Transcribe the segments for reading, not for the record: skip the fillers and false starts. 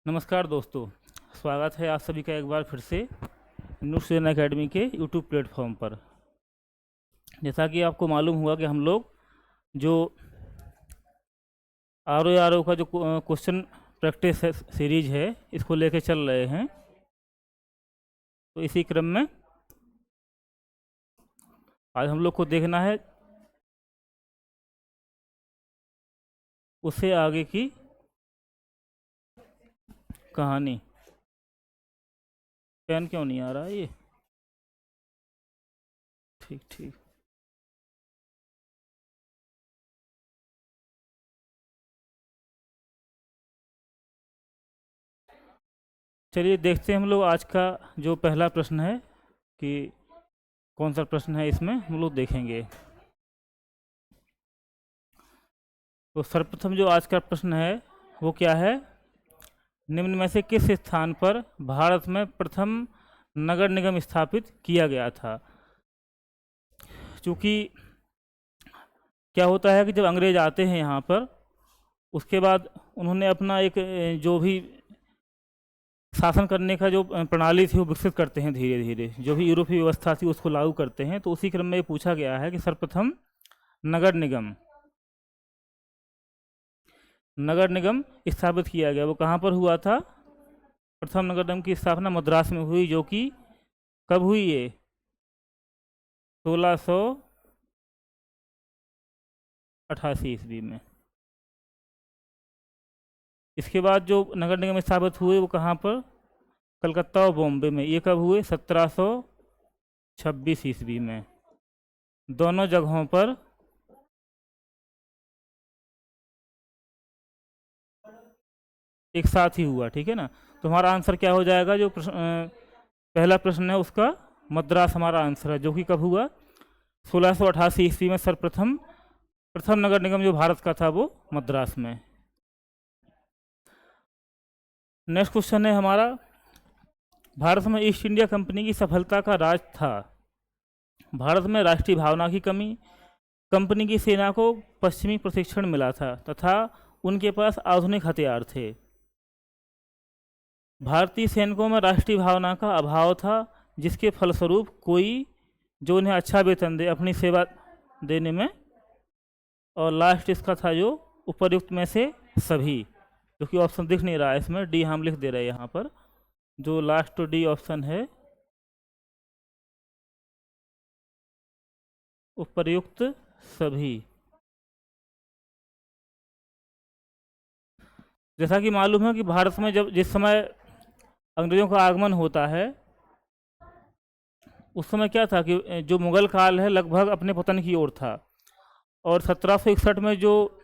नमस्कार दोस्तों, स्वागत है आप सभी का एक बार फिर से न्यू सृजन एकेडमी के यूट्यूब प्लेटफॉर्म पर। जैसा कि आपको मालूम हुआ कि हम लोग जो आर ओ का जो क्वेश्चन प्रैक्टिस सीरीज है इसको लेके चल रहे हैं। तो इसी क्रम में आज हम लोग को देखना है उससे आगे की कहानी। पेन क्यों नहीं आ रहा है ये? ठीक ठीक। चलिए देखते हैं हम लोग आज का जो पहला प्रश्न है कि कौन सा प्रश्न है, इसमें हम लोग देखेंगे। तो सर्वप्रथम जो आज का प्रश्न है वो क्या है? निम्न में से किस स्थान पर भारत में प्रथम नगर निगम स्थापित किया गया था? क्योंकि क्या होता है कि जब अंग्रेज आते हैं यहाँ पर, उसके बाद उन्होंने अपना एक जो भी शासन करने का जो प्रणाली थी वो विकसित करते हैं धीरे धीरे। जो भी यूरोपीय व्यवस्था थी उसको लागू करते हैं। तो उसी क्रम में ये पूछा गया है कि सर्वप्रथम नगर निगम स्थापित किया गया वो कहाँ पर हुआ था? प्रथम नगर निगम की स्थापना मद्रास में हुई, जो कि कब हुई? ये 1688 ईस्वी में। इसके बाद जो नगर निगम स्थापित हुए वो कहाँ पर? कलकत्ता और बॉम्बे में। ये कब हुए? 1726 ईस्वी में। दोनों जगहों पर एक साथ ही हुआ, ठीक है ना। तो हमारा आंसर क्या हो जाएगा? जो पहला प्रश्न है उसका मद्रास हमारा आंसर है, जो कि कब हुआ? 1688 ईस्वी में सर्वप्रथम प्रथम नगर निगम जो भारत का था वो मद्रास में। नेक्स्ट क्वेश्चन है हमारा, भारत में ईस्ट इंडिया कंपनी की सफलता का राज था। भारत में राष्ट्रीय भावना की कमी, कंपनी की सेना को पश्चिमी प्रशिक्षण मिला था तथा उनके पास आधुनिक हथियार थे। भारतीय सैनिकों में राष्ट्रीय भावना का अभाव था, जिसके फलस्वरूप कोई जो उन्हें अच्छा वेतन दे अपनी सेवा देने में। और लास्ट इसका था जो उपर्युक्त में से सभी, जो कि ऑप्शन दिख नहीं रहा है इसमें, डी हम लिख दे रहे हैं यहाँ पर। जो लास्ट डी ऑप्शन है, उपर्युक्त सभी। जैसा कि मालूम है कि भारत में जब जिस समय अंग्रेजों का आगमन होता है उस समय क्या था कि जो मुगल काल है लगभग अपने पतन की ओर था। और 1761 में जो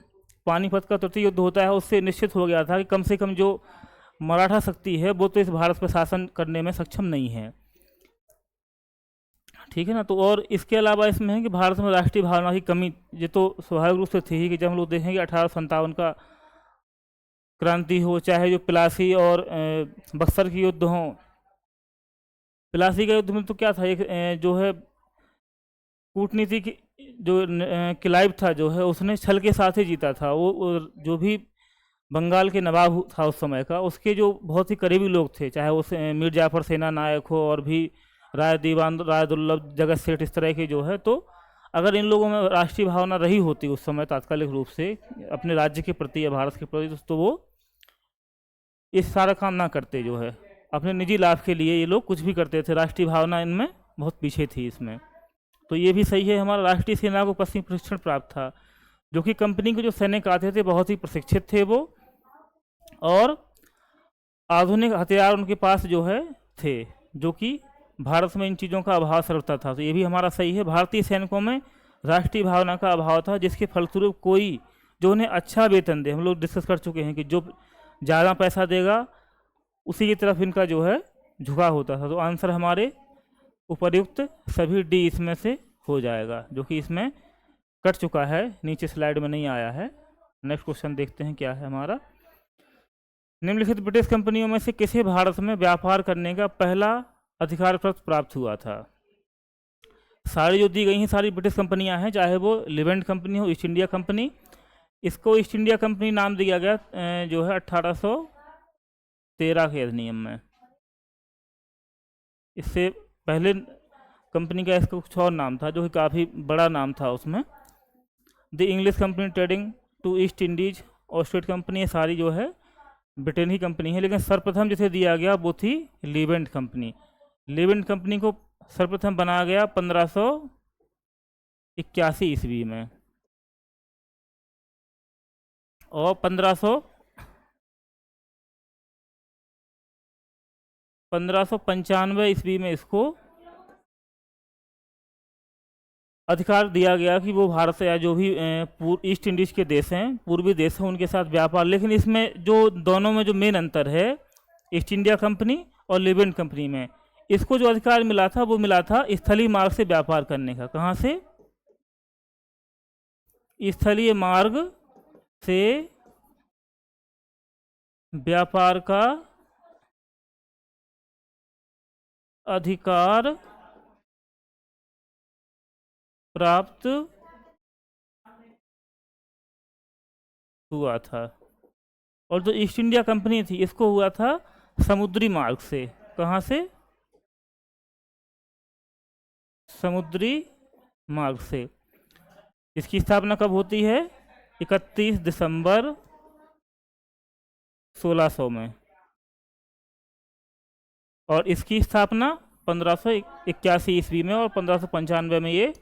पानीपत का तृतीय युद्ध होता है उससे निश्चित हो गया था कि कम से कम जो मराठा शक्ति है वो तो इस भारत पर शासन करने में सक्षम नहीं है, ठीक है ना। तो और इसके अलावा इसमें है कि भारत में राष्ट्रीय भावना की कमी ये तो स्वाभाविक रूप से थी ही, कि जब हम लोग देखेंगे 1857 का क्रांति हो, चाहे जो प्लासी और बक्सर की युद्ध हो। प्लासी का युद्ध में तो क्या था, एक जो है कूटनीति की जो क्लाइव था जो है उसने छल के साथ ही जीता था। वो जो भी बंगाल के नवाब था उस समय का, उसके जो बहुत ही करीबी लोग थे, चाहे वो मीर जाफर सेना नायक हो और भी राय दीवान, राय दुर्लभ, जगत सेठ, इस तरह के जो है। तो अगर इन लोगों में राष्ट्रीय भावना रही होती उस समय तात्कालिक रूप से अपने राज्य के प्रति या भारत के प्रति, तो वो इस सारा काम ना करते। जो है अपने निजी लाभ के लिए ये लोग कुछ भी करते थे। राष्ट्रीय भावना इनमें बहुत पीछे थी इसमें। तो ये भी सही है, हमारा राष्ट्रीय सेना को पश्चिमी प्रशिक्षण प्राप्त था, जो कि कंपनी के जो सैनिक आते थे बहुत ही प्रशिक्षित थे वो, और आधुनिक हथियार उनके पास जो है थे, जो कि भारत में इन चीज़ों का अभाव सर्वथा था। तो ये भी हमारा सही है, भारतीय सैनिकों में राष्ट्रीय भावना का अभाव था, जिसके फलस्वरूप कोई जो उन्हें अच्छा वेतन दे। हम लोग डिस्कस कर चुके हैं कि जो ज़्यादा पैसा देगा उसी की तरफ इनका जो है झुकाव होता था। तो आंसर हमारे उपर्युक्त सभी डी इसमें से हो जाएगा, जो कि इसमें कट चुका है, नीचे स्लाइड में नहीं आया है। नेक्स्ट क्वेश्चन देखते हैं क्या है हमारा। निम्नलिखित ब्रिटिश कंपनियों में से किसे भारत में व्यापार करने का पहला अधिकार प्राप्त हुआ था? सारी जो दी गई हैं सारी ब्रिटिश कंपनियां हैं, चाहे वो लिवेंट कंपनी हो, ईस्ट इंडिया कंपनी। इसको ईस्ट इंडिया कंपनी नाम दिया गया जो है 1813 1613 के अधिनियम में। इससे पहले कंपनी का इसका कुछ और नाम था जो कि काफ़ी बड़ा नाम था उसमें। The English company trading to East Indies और स्टेट कंपनी, ये सारी जो है ब्रिटेन की कंपनी है, लेकिन सर्वप्रथम जिसे दिया गया वो थी लीवेंट कंपनी। लीवेंट कंपनी को सर्वप्रथम बनाया गया 1581 ईस्वी में, और 1595 ईस्वी में इसको अधिकार दिया गया कि वो भारत से या जो भी ईस्ट इंडीज़ के देश हैं, पूर्वी देश हैं, उनके साथ व्यापार। लेकिन इसमें जो दोनों में जो मेन अंतर है ईस्ट इंडिया कंपनी और लीवेंट कंपनी में, इसको जो अधिकार मिला था वो मिला था स्थलीय मार्ग से व्यापार करने का। कहाँ से? स्थलीय मार्ग से व्यापार का अधिकार प्राप्त हुआ था। और जो ईस्ट इंडिया कंपनी थी इसको हुआ था समुद्री मार्ग से। कहाँ से? समुद्री मार्ग से। इसकी स्थापना कब होती है? 31 दिसंबर 1600 में, और इसकी स्थापना 1581 ईस्वी में, और 1595 में ये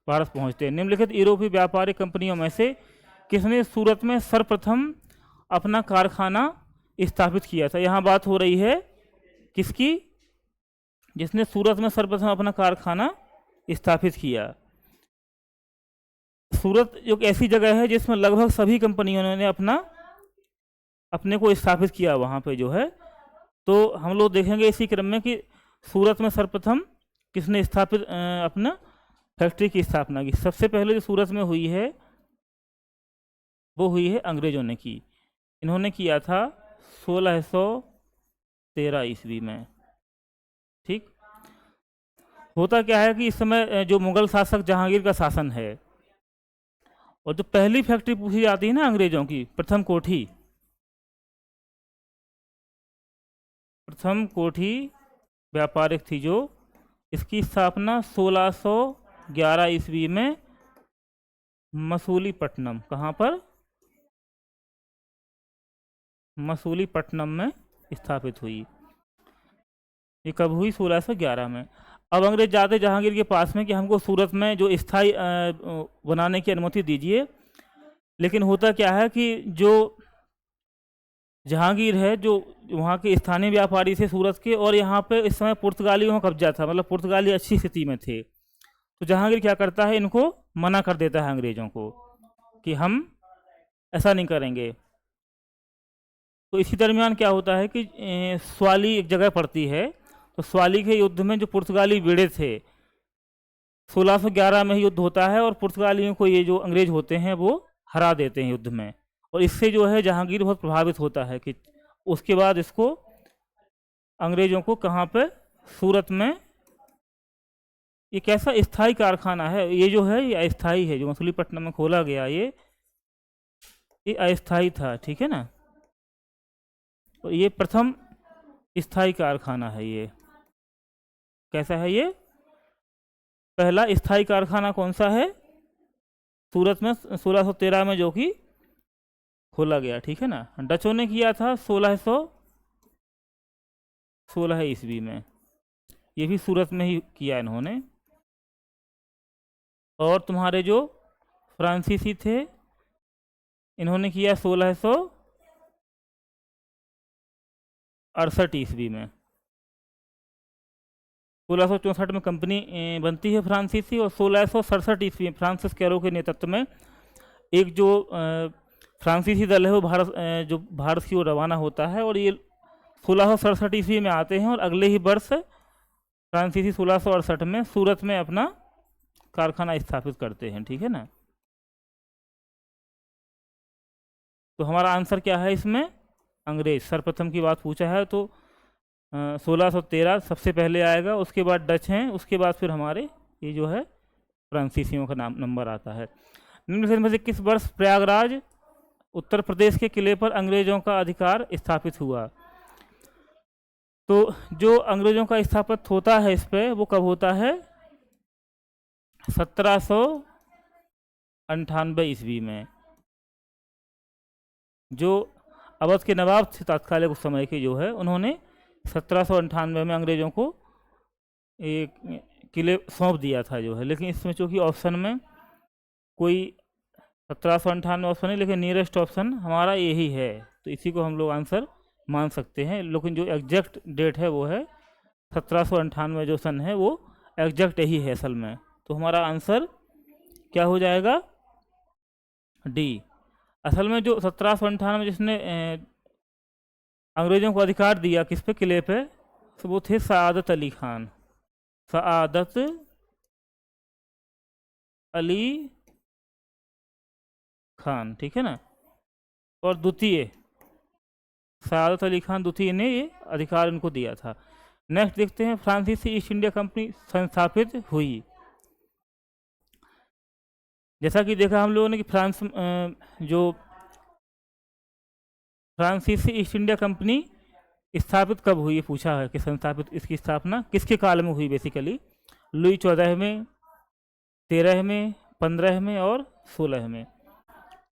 भारत पहुंचते हैं। निम्नलिखित यूरोपीय व्यापारिक कंपनियों में से किसने सूरत में सर्वप्रथम अपना कारखाना स्थापित किया था? यहाँ बात हो रही है किसकी? जिसने सूरत में सर्वप्रथम अपना कारखाना स्थापित किया। सूरत एक ऐसी जगह है जिसमें लगभग सभी कंपनियों ने अपने को स्थापित किया वहाँ पे जो है। तो हम लोग देखेंगे इसी क्रम में कि सूरत में सर्वप्रथम किसने स्थापित अपना फैक्ट्री की स्थापना की। सबसे पहले जो सूरत में हुई है वो हुई है अंग्रेजों ने की। इन्होंने किया था 1613 ईस्वी में। ठीक, होता क्या है कि इस समय जो मुगल शासक जहांगीर का शासन है, और जो पहली फैक्ट्री पूछी जाती है ना अंग्रेजों की, प्रथम कोठी व्यापारिक थी जो, इसकी स्थापना 1611 ईस्वी में मसूलीपट्टनम, कहाँ पर? मसूलीपट्टनम में स्थापित हुई। ये कब हुई? 1611 में। अब अंग्रेज जाते जहांगीर के पास में कि हमको सूरत में जो स्थायी बनाने की अनुमति दीजिए। लेकिन होता क्या है कि जो जहांगीर है, जो वहाँ के स्थानीय व्यापारी थे सूरत के, और यहाँ पे इस समय पुर्तगालियों का कब्जा था, मतलब पुर्तगाली अच्छी स्थिति में थे। तो जहांगीर क्या करता है, इनको मना कर देता है अंग्रेजों को कि हम ऐसा नहीं करेंगे। तो इसी दरमियान क्या होता है कि स्वाली एक जगह पड़ती है, तो स्वाली के युद्ध में जो पुर्तगाली भिड़े थे, 1611 में ही युद्ध होता है, और पुर्तगालियों को ये जो अंग्रेज होते हैं वो हरा देते हैं युद्ध में। और इससे जो है जहांगीर बहुत प्रभावित होता है कि उसके बाद इसको अंग्रेजों को कहाँ पे? सूरत में। ये कैसा स्थायी कारखाना है ये जो है, ये अस्थाई है। जो मसूलीपट्टनम में खोला गया ये अस्थाई था, ठीक है ना। तो ये प्रथम स्थायी कारखाना है। ये कैसा है? ये पहला स्थायी कारखाना कौन सा है? सूरत में 1613 में जो कि खोला गया, ठीक है ना। डचों ने किया था 1616 ईस्वी में, ये भी सूरत में ही किया इन्होंने। और तुम्हारे जो फ्रांसीसी थे, इन्होंने किया 1668 ईस्वी में। 1664 में कंपनी बनती है फ्रांसीसी, और 1667 ईस्वी में फ्रांसिस कैरो के नेतृत्व में एक जो फ्रांसीसी दल है वो जो भारत की ओर रवाना होता है। और ये 1667 ईस्वी में आते हैं, और अगले ही वर्ष फ्रांसीसी 1668 में सूरत में अपना कारखाना स्थापित करते हैं, ठीक है ना। तो हमारा आंसर क्या है इसमें? अंग्रेज सर्वप्रथम की बात पूछा है, तो 1613 सबसे पहले आएगा, उसके बाद डच हैं, उसके बाद फिर हमारे ये जो है फ्रांसीसियों का नंबर आता है। निम्नलिखित में से किस वर्ष प्रयागराज उत्तर प्रदेश के किले पर अंग्रेजों का अधिकार स्थापित हुआ? तो जो अंग्रेजों का स्थापित होता है इस पे, वो कब होता है? 1798 ईस्वी में। जो अवध के नवाब थे तात्कालिक उस समय के, जो है उन्होंने 1798 में अंग्रेजों को एक किले सौंप दिया था जो है। लेकिन इसमें चूँकि ऑप्शन में कोई 1798 ऑप्शन है, लेकिन नियरेस्ट ऑप्शन हमारा यही है, तो इसी को हम लोग आंसर मान सकते हैं। लेकिन जो एग्जैक्ट डेट है वो है 1798, जो सन है वो एग्जैक्ट यही है असल में। तो हमारा आंसर क्या हो जाएगा? डी। असल में जो 1798 जिसने अंग्रेजों को अधिकार दिया किस पे, किले पे, तो वो थे सआदत अली खान। सआदत अली खान, ठीक है ना। और द्वितीय सआदत अली खान द्वितीय ने ये अधिकार उनको दिया था। नेक्स्ट देखते हैं, फ्रांसीसी ईस्ट इंडिया कंपनी संस्थापित हुई। जैसा कि देखा हम लोगों ने कि जो फ्रांसीसी ईस्ट इंडिया कंपनी स्थापित कब हुई, पूछा है कि संस्थापित, इसकी स्थापना किसके काल में हुई बेसिकली? लुई 14वें, 13वें, 15वें और 16वें।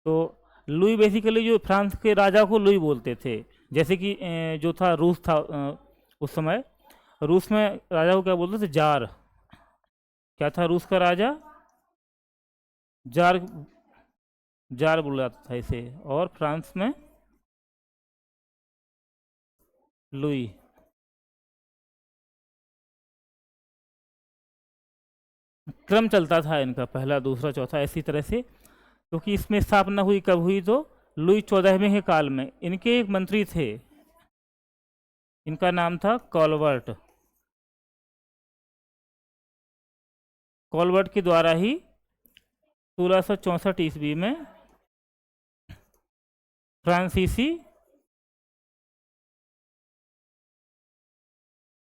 तो लुई बेसिकली जो फ्रांस के राजा को लुई बोलते थे। जैसे कि जो था रूस था उस समय, रूस में राजा को क्या बोलते थे? जार। क्या था रूस का राजा? जार। जार बोला जाता था इसे। और फ्रांस में लुई। क्रम चलता था इनका, पहला, दूसरा, चौथा, इसी तरह से। क्योंकि इसमें स्थापना हुई कब हुई? तो लुई 14वें के काल में। इनके एक मंत्री थे, इनका नाम था कॉलवर्ट। कॉलवर्ट के द्वारा ही 1664 ईस्वी में फ्रांसीसी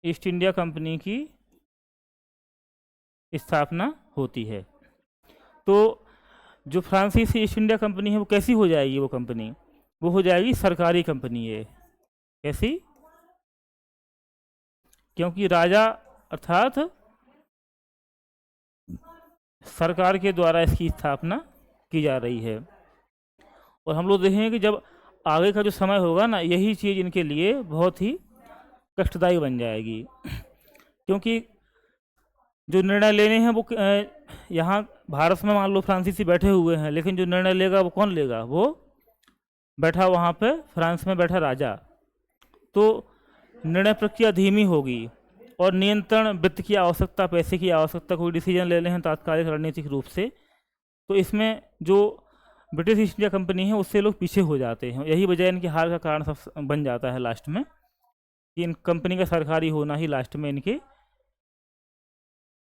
ईस्ट इंडिया कंपनी की स्थापना होती है। तो जो फ्रांसीसी ईस्ट इंडिया कंपनी है वो कैसी हो जाएगी? वो कंपनी वो हो जाएगी सरकारी कंपनी है। कैसी? क्योंकि राजा अर्थात सरकार के द्वारा इसकी स्थापना की जा रही है। और हम लोग देखेंगे कि जब आगे का जो समय होगा ना, यही चीज़ इनके लिए बहुत ही कष्टदायी बन जाएगी। क्योंकि जो निर्णय लेने हैं वो यहाँ भारत में मान लो फ्रांसीसी बैठे हुए हैं, लेकिन जो निर्णय लेगा वो कौन लेगा? वो बैठा वहाँ पे फ्रांस में बैठा राजा। तो निर्णय प्रक्रिया धीमी होगी और नियंत्रण, वित्त की आवश्यकता, पैसे की आवश्यकता, कोई डिसीजन ले लें तात्कालिक रणनीतिक रूप से, तो इसमें जो ब्रिटिश ईस्ट इंडिया कंपनी है उससे लोग पीछे हो जाते हैं। यही वजह इनकी हार का कारण सब बन जाता है लास्ट में, कि इन कंपनी का सरकारी होना ही लास्ट में इनके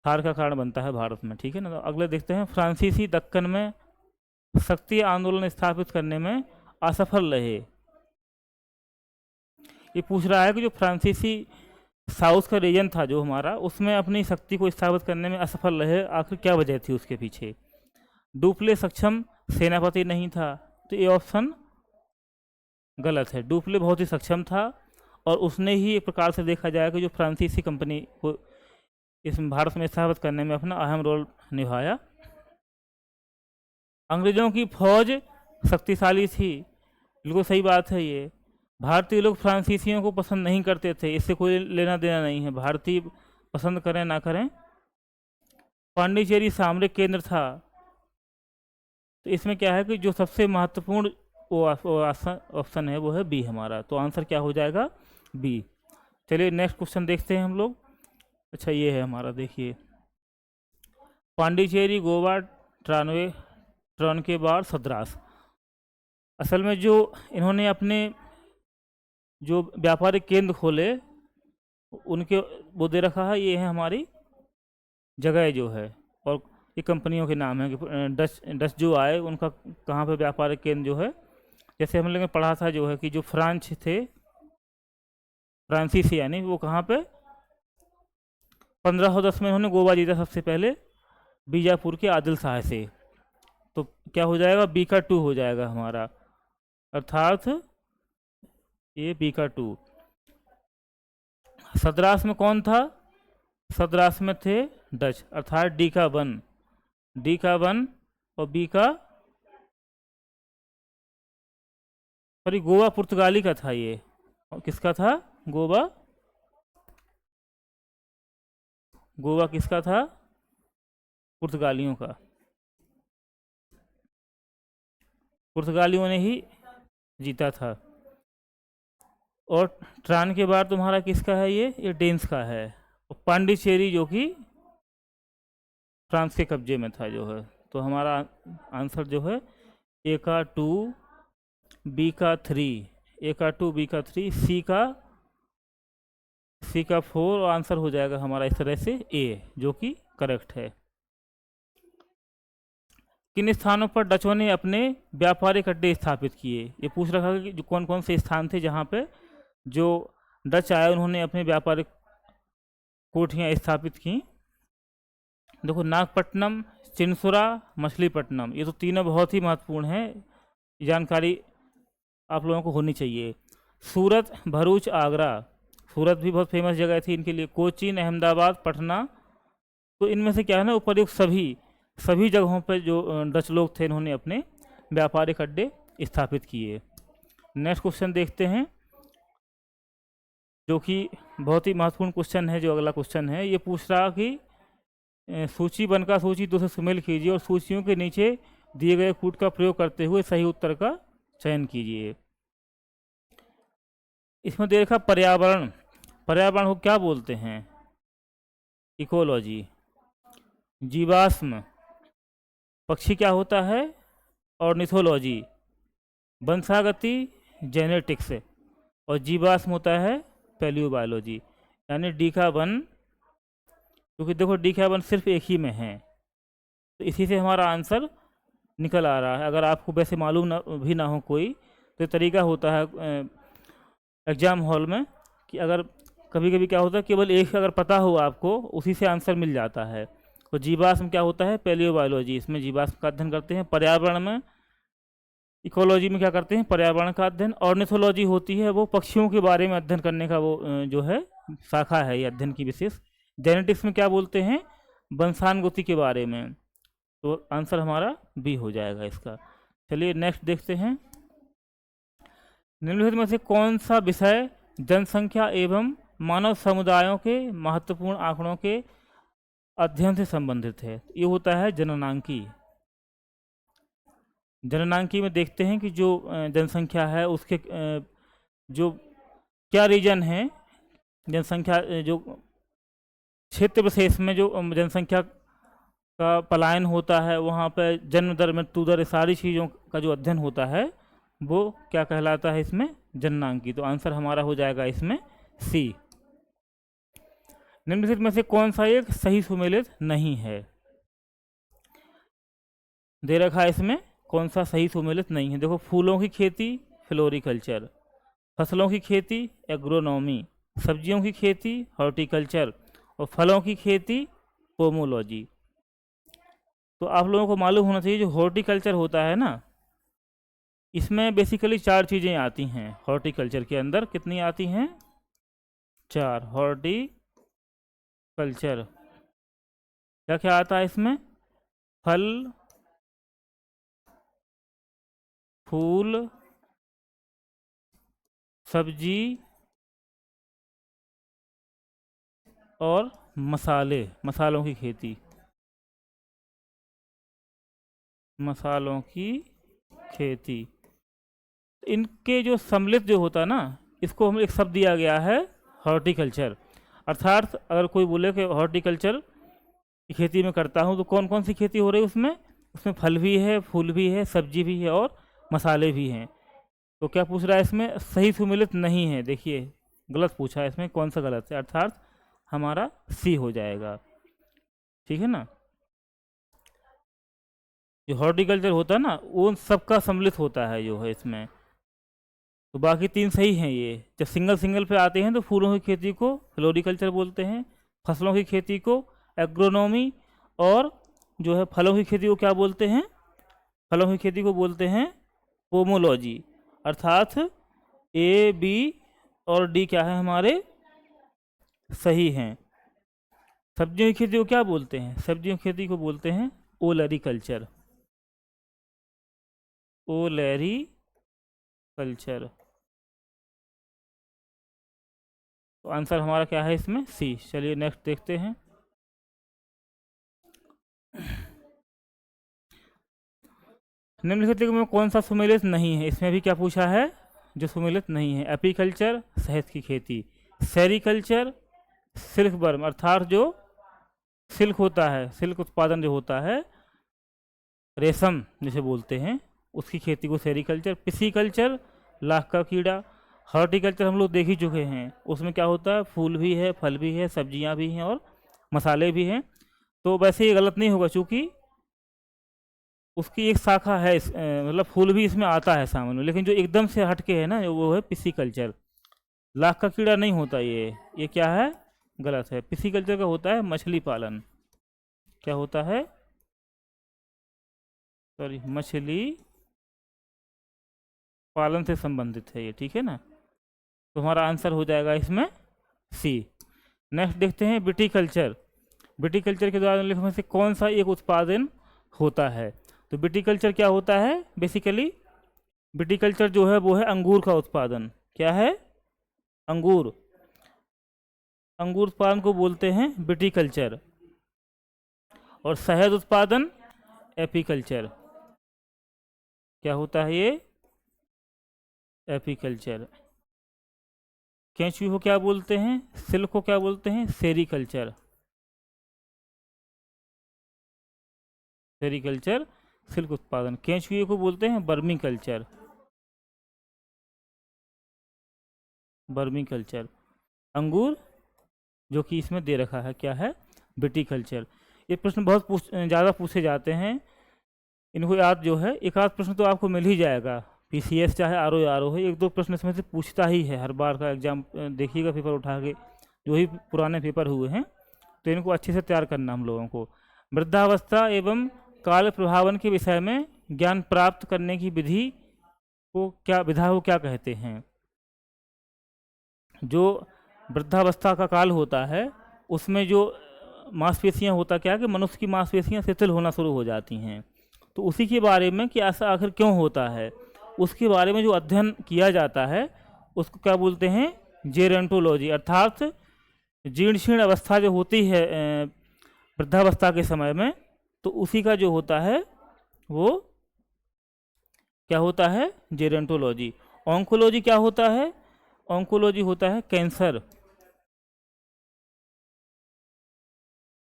हार का कारण बनता है भारत में, ठीक है ना। तो अगले देखते हैं, फ्रांसीसी दक्कन में शक्ति आंदोलन स्थापित करने में असफल रहे। ये पूछ रहा है कि जो फ्रांसीसी साउथ का रीजन था जो हमारा, उसमें अपनी शक्ति को स्थापित करने में असफल रहे, आखिर क्या वजह थी उसके पीछे? डुप्ले सक्षम सेनापति नहीं था, तो ये ऑप्शन गलत है। डुप्ले बहुत ही सक्षम था और उसने ही एक प्रकार से देखा जाए कि जो फ्रांसीसी कंपनी को इस भारत में स्थापित करने में अपना अहम रोल निभाया। अंग्रेजों की फौज शक्तिशाली थी, बिल्कुल सही बात है ये। भारतीय लोग फ्रांसीसियों को पसंद नहीं करते थे, इससे कोई लेना देना नहीं है, भारतीय पसंद करें ना करें। पांडिचेरी सामरिक केंद्र था, तो इसमें क्या है कि जो सबसे महत्वपूर्ण वो ऑप्शन है वो है बी हमारा। तो आंसर क्या हो जाएगा? बी। चलिए नेक्स्ट क्वेश्चन देखते हैं हम लोग। अच्छा ये है हमारा, देखिए, पांडिचेरी, गोवा, ट्रानकेबार, सद्रास। असल में जो इन्होंने अपने जो व्यापारिक केंद्र खोले उनके वो दे रखा है, ये है हमारी जगह जो है, और ये कंपनियों के नाम है कि डच जो आए उनका कहाँ पे व्यापारिक केंद्र जो है। जैसे हम लोगों ने पढ़ा था जो है कि जो फ्रांच थे, फ्रांसीसी यानी, वो कहाँ पे 1510 में उन्होंने गोवा जीता सबसे पहले बीजापुर के आदिल शाह से। तो क्या हो जाएगा? बी का 2 हो जाएगा हमारा, अर्थात ये बी का 2। सदरास में कौन था? सदरास में थे डच, अर्थात डी का वन और बी का, सॉरी गोवा पुर्तगाली का था ये। और किसका था? गोवा किसका था? पुर्तगालियों का। पुर्तगालियों ने ही जीता था। और ट्रान के बाद तुम्हारा किसका है? ये डेन्स का है। और पांडिचेरी जो कि फ्रांस के कब्जे में था जो है। तो हमारा आंसर जो है ए का 2, बी का 3, ए का 2, बी का 3, सी का 4 और आंसर हो जाएगा हमारा इस तरह से ए, जो कि करेक्ट है। किन स्थानों पर डचों ने अपने व्यापारिक अड्डे स्थापित किए? ये पूछ रखा है कि जो कौन कौन से स्थान थे जहाँ पे जो डच आए उन्होंने अपने व्यापारिक कोठियाँ स्थापित की। देखो, नागपट्टनम, चिनसुरा, मछलीपट्टनम, ये तो तीनों बहुत ही महत्वपूर्ण हैं, जानकारी आप लोगों को होनी चाहिए। सूरत, भरूच, आगरा, सूरत भी बहुत फेमस जगह थी इनके लिए। कोचीन, अहमदाबाद, पटना। तो इनमें से क्या है ना, उपर्युक्त सभी जगहों पर जो डच लोग थे इन्होंने अपने व्यापारिक अड्डे स्थापित किए। नेक्स्ट क्वेश्चन देखते हैं, जो कि बहुत ही महत्वपूर्ण क्वेश्चन है। जो अगला क्वेश्चन है ये पूछ रहा कि सूची बनकर सूची 2 से सुमेल कीजिए और सूचियों के नीचे दिए गए कूट का प्रयोग करते हुए सही उत्तर का चयन कीजिए। इसमें दे रखा पर्यावरण को क्या बोलते हैं? इकोलॉजी। जीवाश्म, पक्षी क्या होता है? ऑर्निथोलॉजी। वंशागति, जेनेटिक्स। और जीवाश्म होता है पैलियोबायोलॉजी। यानी डी का 1, क्योंकि देखो डी का 1 सिर्फ एक ही में है, तो इसी से हमारा आंसर निकल आ रहा है। अगर आपको वैसे मालूम भी ना हो कोई, तो तरीका होता है एग्ज़ाम हॉल में कि अगर कभी कभी क्या होता है, केवल एक अगर पता हो आपको, उसी से आंसर मिल जाता है। तो जीवाश्म क्या होता है? पैलियोबायोलॉजी, इसमें जीवाश्म का अध्ययन करते हैं। पर्यावरण में, इकोलॉजी में क्या करते हैं? पर्यावरण का अध्ययन। ऑर्निथोलॉजी होती है वो पक्षियों के बारे में अध्ययन करने का वो जो है शाखा है, ये अध्ययन की विशेष। जेनेटिक्स में क्या बोलते हैं? वंशानुगति के बारे में। तो आंसर हमारा बी हो जाएगा इसका। चलिए नेक्स्ट देखते हैं, निम्नलिखित में से कौन सा विषय जनसंख्या एवं मानव समुदायों के महत्वपूर्ण आंकड़ों के अध्ययन से संबंधित है? ये होता है जननांकी। जननांकी में देखते हैं कि जो जनसंख्या है उसके जो क्या रीजन है, जनसंख्या जो क्षेत्र विशेष में जो जनसंख्या का पलायन होता है, वहाँ पर जन्म दर, मृत्यु दर, सारी चीज़ों का जो अध्ययन होता है वो क्या कहलाता है? इसमें जननांकी। तो आंसर हमारा हो जाएगा इसमें सी। निम्नलिखित में से कौन सा एक सही सुमेलित नहीं है? दे रखा है इसमें कौन सा सही सुमेलित नहीं है। देखो, फूलों की खेती फ्लोरिकल्चर, फसलों की खेती एग्रोनॉमी, सब्जियों की खेती हॉर्टिकल्चर और फलों की खेती पोमोलॉजी। तो आप लोगों को मालूम होना चाहिए, जो हॉर्टिकल्चर होता है ना, इसमें बेसिकली 4 चीज़ें आती हैं। हॉर्टिकल्चर के अंदर कितनी आती हैं? 4। हॉर्टिकल्चर क्या क्या आता है इसमें? फल, फूल, सब्जी और मसालों की खेती। इनके जो सम्मिलित जो होता है ना, इसको हम एक शब्द दिया गया है हॉर्टिकल्चर। अर्थात अगर कोई बोले कि हॉर्टिकल्चर की खेती में करता हूँ, तो कौन कौन सी खेती हो रही है उसमें? फल भी है, फूल भी है, सब्जी भी है और मसाले भी हैं। तो क्या पूछ रहा है इसमें? सही सुमेलित नहीं है। देखिए, गलत पूछा है इसमें, कौन सा गलत है? अर्थात हमारा सी हो जाएगा। ठीक है ना? जो हॉर्टिकल्चर होता है ना, वो सबका सम्मिलित होता है जो है इसमें। तो बाकी 3 सही हैं। ये जब सिंगल पे आते हैं तो फूलों की खेती को फ्लोरिकल्चर बोलते हैं, फसलों की खेती को एग्रोनॉमी, और जो है फलों की खेती को क्या बोलते हैं? फलों की खेती को बोलते हैं पोमोलॉजी। अर्थात ए, बी और डी क्या है हमारे? सही हैं। सब्जियों की खेती को क्या बोलते हैं? सब्जियों की खेती को बोलते हैं ओलरी कल्चर। ओलरी कल्चर। तो आंसर हमारा क्या है इसमें? सी। चलिए नेक्स्ट देखते हैं। निम्नलिखित में कौन सा सुमेलित नहीं है? इसमें भी क्या पूछा है जो सुमेलित नहीं है? एपीकल्चर शहद की खेती, सेरीकल्चर सिल्क वर्म अर्थात जो सिल्क होता है, सिल्क उत्पादन जो होता है, रेशम जिसे बोलते हैं, उसकी खेती को सेरीकल्चर, पिसीकल्चर लाख का कीड़ा, हॉर्टिकल्चर हम लोग देख ही चुके हैं, उसमें क्या होता है फूल भी है, फल भी है, सब्जियां भी हैं और मसाले भी हैं। तो वैसे ये गलत नहीं होगा क्योंकि उसकी एक शाखा है मतलब फूल भी इसमें आता है सामान्य, लेकिन जो एकदम से हटके है ना वो है पिसीकल्चर। लाख का कीड़ा नहीं होता ये क्या है? गलत है। पिसीकल्चर का होता है मछली पालन। क्या होता है? सॉरी, मछली पालन से संबंधित है ये, ठीक है ना। तो हमारा आंसर हो जाएगा इसमें सी। नेक्स्ट देखते हैं विटीकल्चर। विटीकल्चर के द्वारा निम्नलिखित में से कौन सा एक उत्पादन होता है? तो विटीकल्चर क्या होता है? बेसिकली विटीकल्चर जो है वो है अंगूर का उत्पादन। क्या है? अंगूर। अंगूर उत्पादन को बोलते हैं विटीकल्चर। और शहद उत्पादन एपीकल्चर। क्या होता है ये? एपीकल्चर। केंचुए को क्या बोलते हैं? सिल्क को क्या बोलते हैं? सेरीकल्चर। सेरीकल्चर सिल्क उत्पादन। केंचुए को बोलते हैं बर्मी कल्चर। बर्मी कल्चर। अंगूर जो कि इसमें दे रखा है क्या है? विटीकल्चर। ये प्रश्न बहुत ज़्यादा पूछे जाते हैं, इनको याद जो है, एक आध प्रश्न तो आपको मिल ही जाएगा। पीसीएस चाहे आरओ या आरओ है, एक दो प्रश्न इसमें से पूछता ही है हर बार का एग्जाम। देखिएगा पेपर उठा के, जो ही पुराने पेपर हुए हैं, तो इनको अच्छे से तैयार करना हम लोगों को। वृद्धावस्था एवं काल प्रभावन के विषय में ज्ञान प्राप्त करने की विधि को क्या कहते हैं? जो वृद्धावस्था का काल होता है उसमें जो मांसपेशियां होता क्या है कि मनुष्य की मांसपेशियां शिथिल होना शुरू हो जाती हैं। तो उसी के बारे में कि ऐसा आखिर क्यों होता है, उसके बारे में जो अध्ययन किया जाता है उसको क्या बोलते हैं? जेरेंटोलॉजी। अर्थात जीर्ण शीर्ण अवस्था जो होती है वृद्धावस्था के समय में, तो उसी का जो होता है वो क्या होता है? जेरेंटोलॉजी। ऑन्कोलॉजी क्या होता है? ऑन्कोलॉजी होता है कैंसर।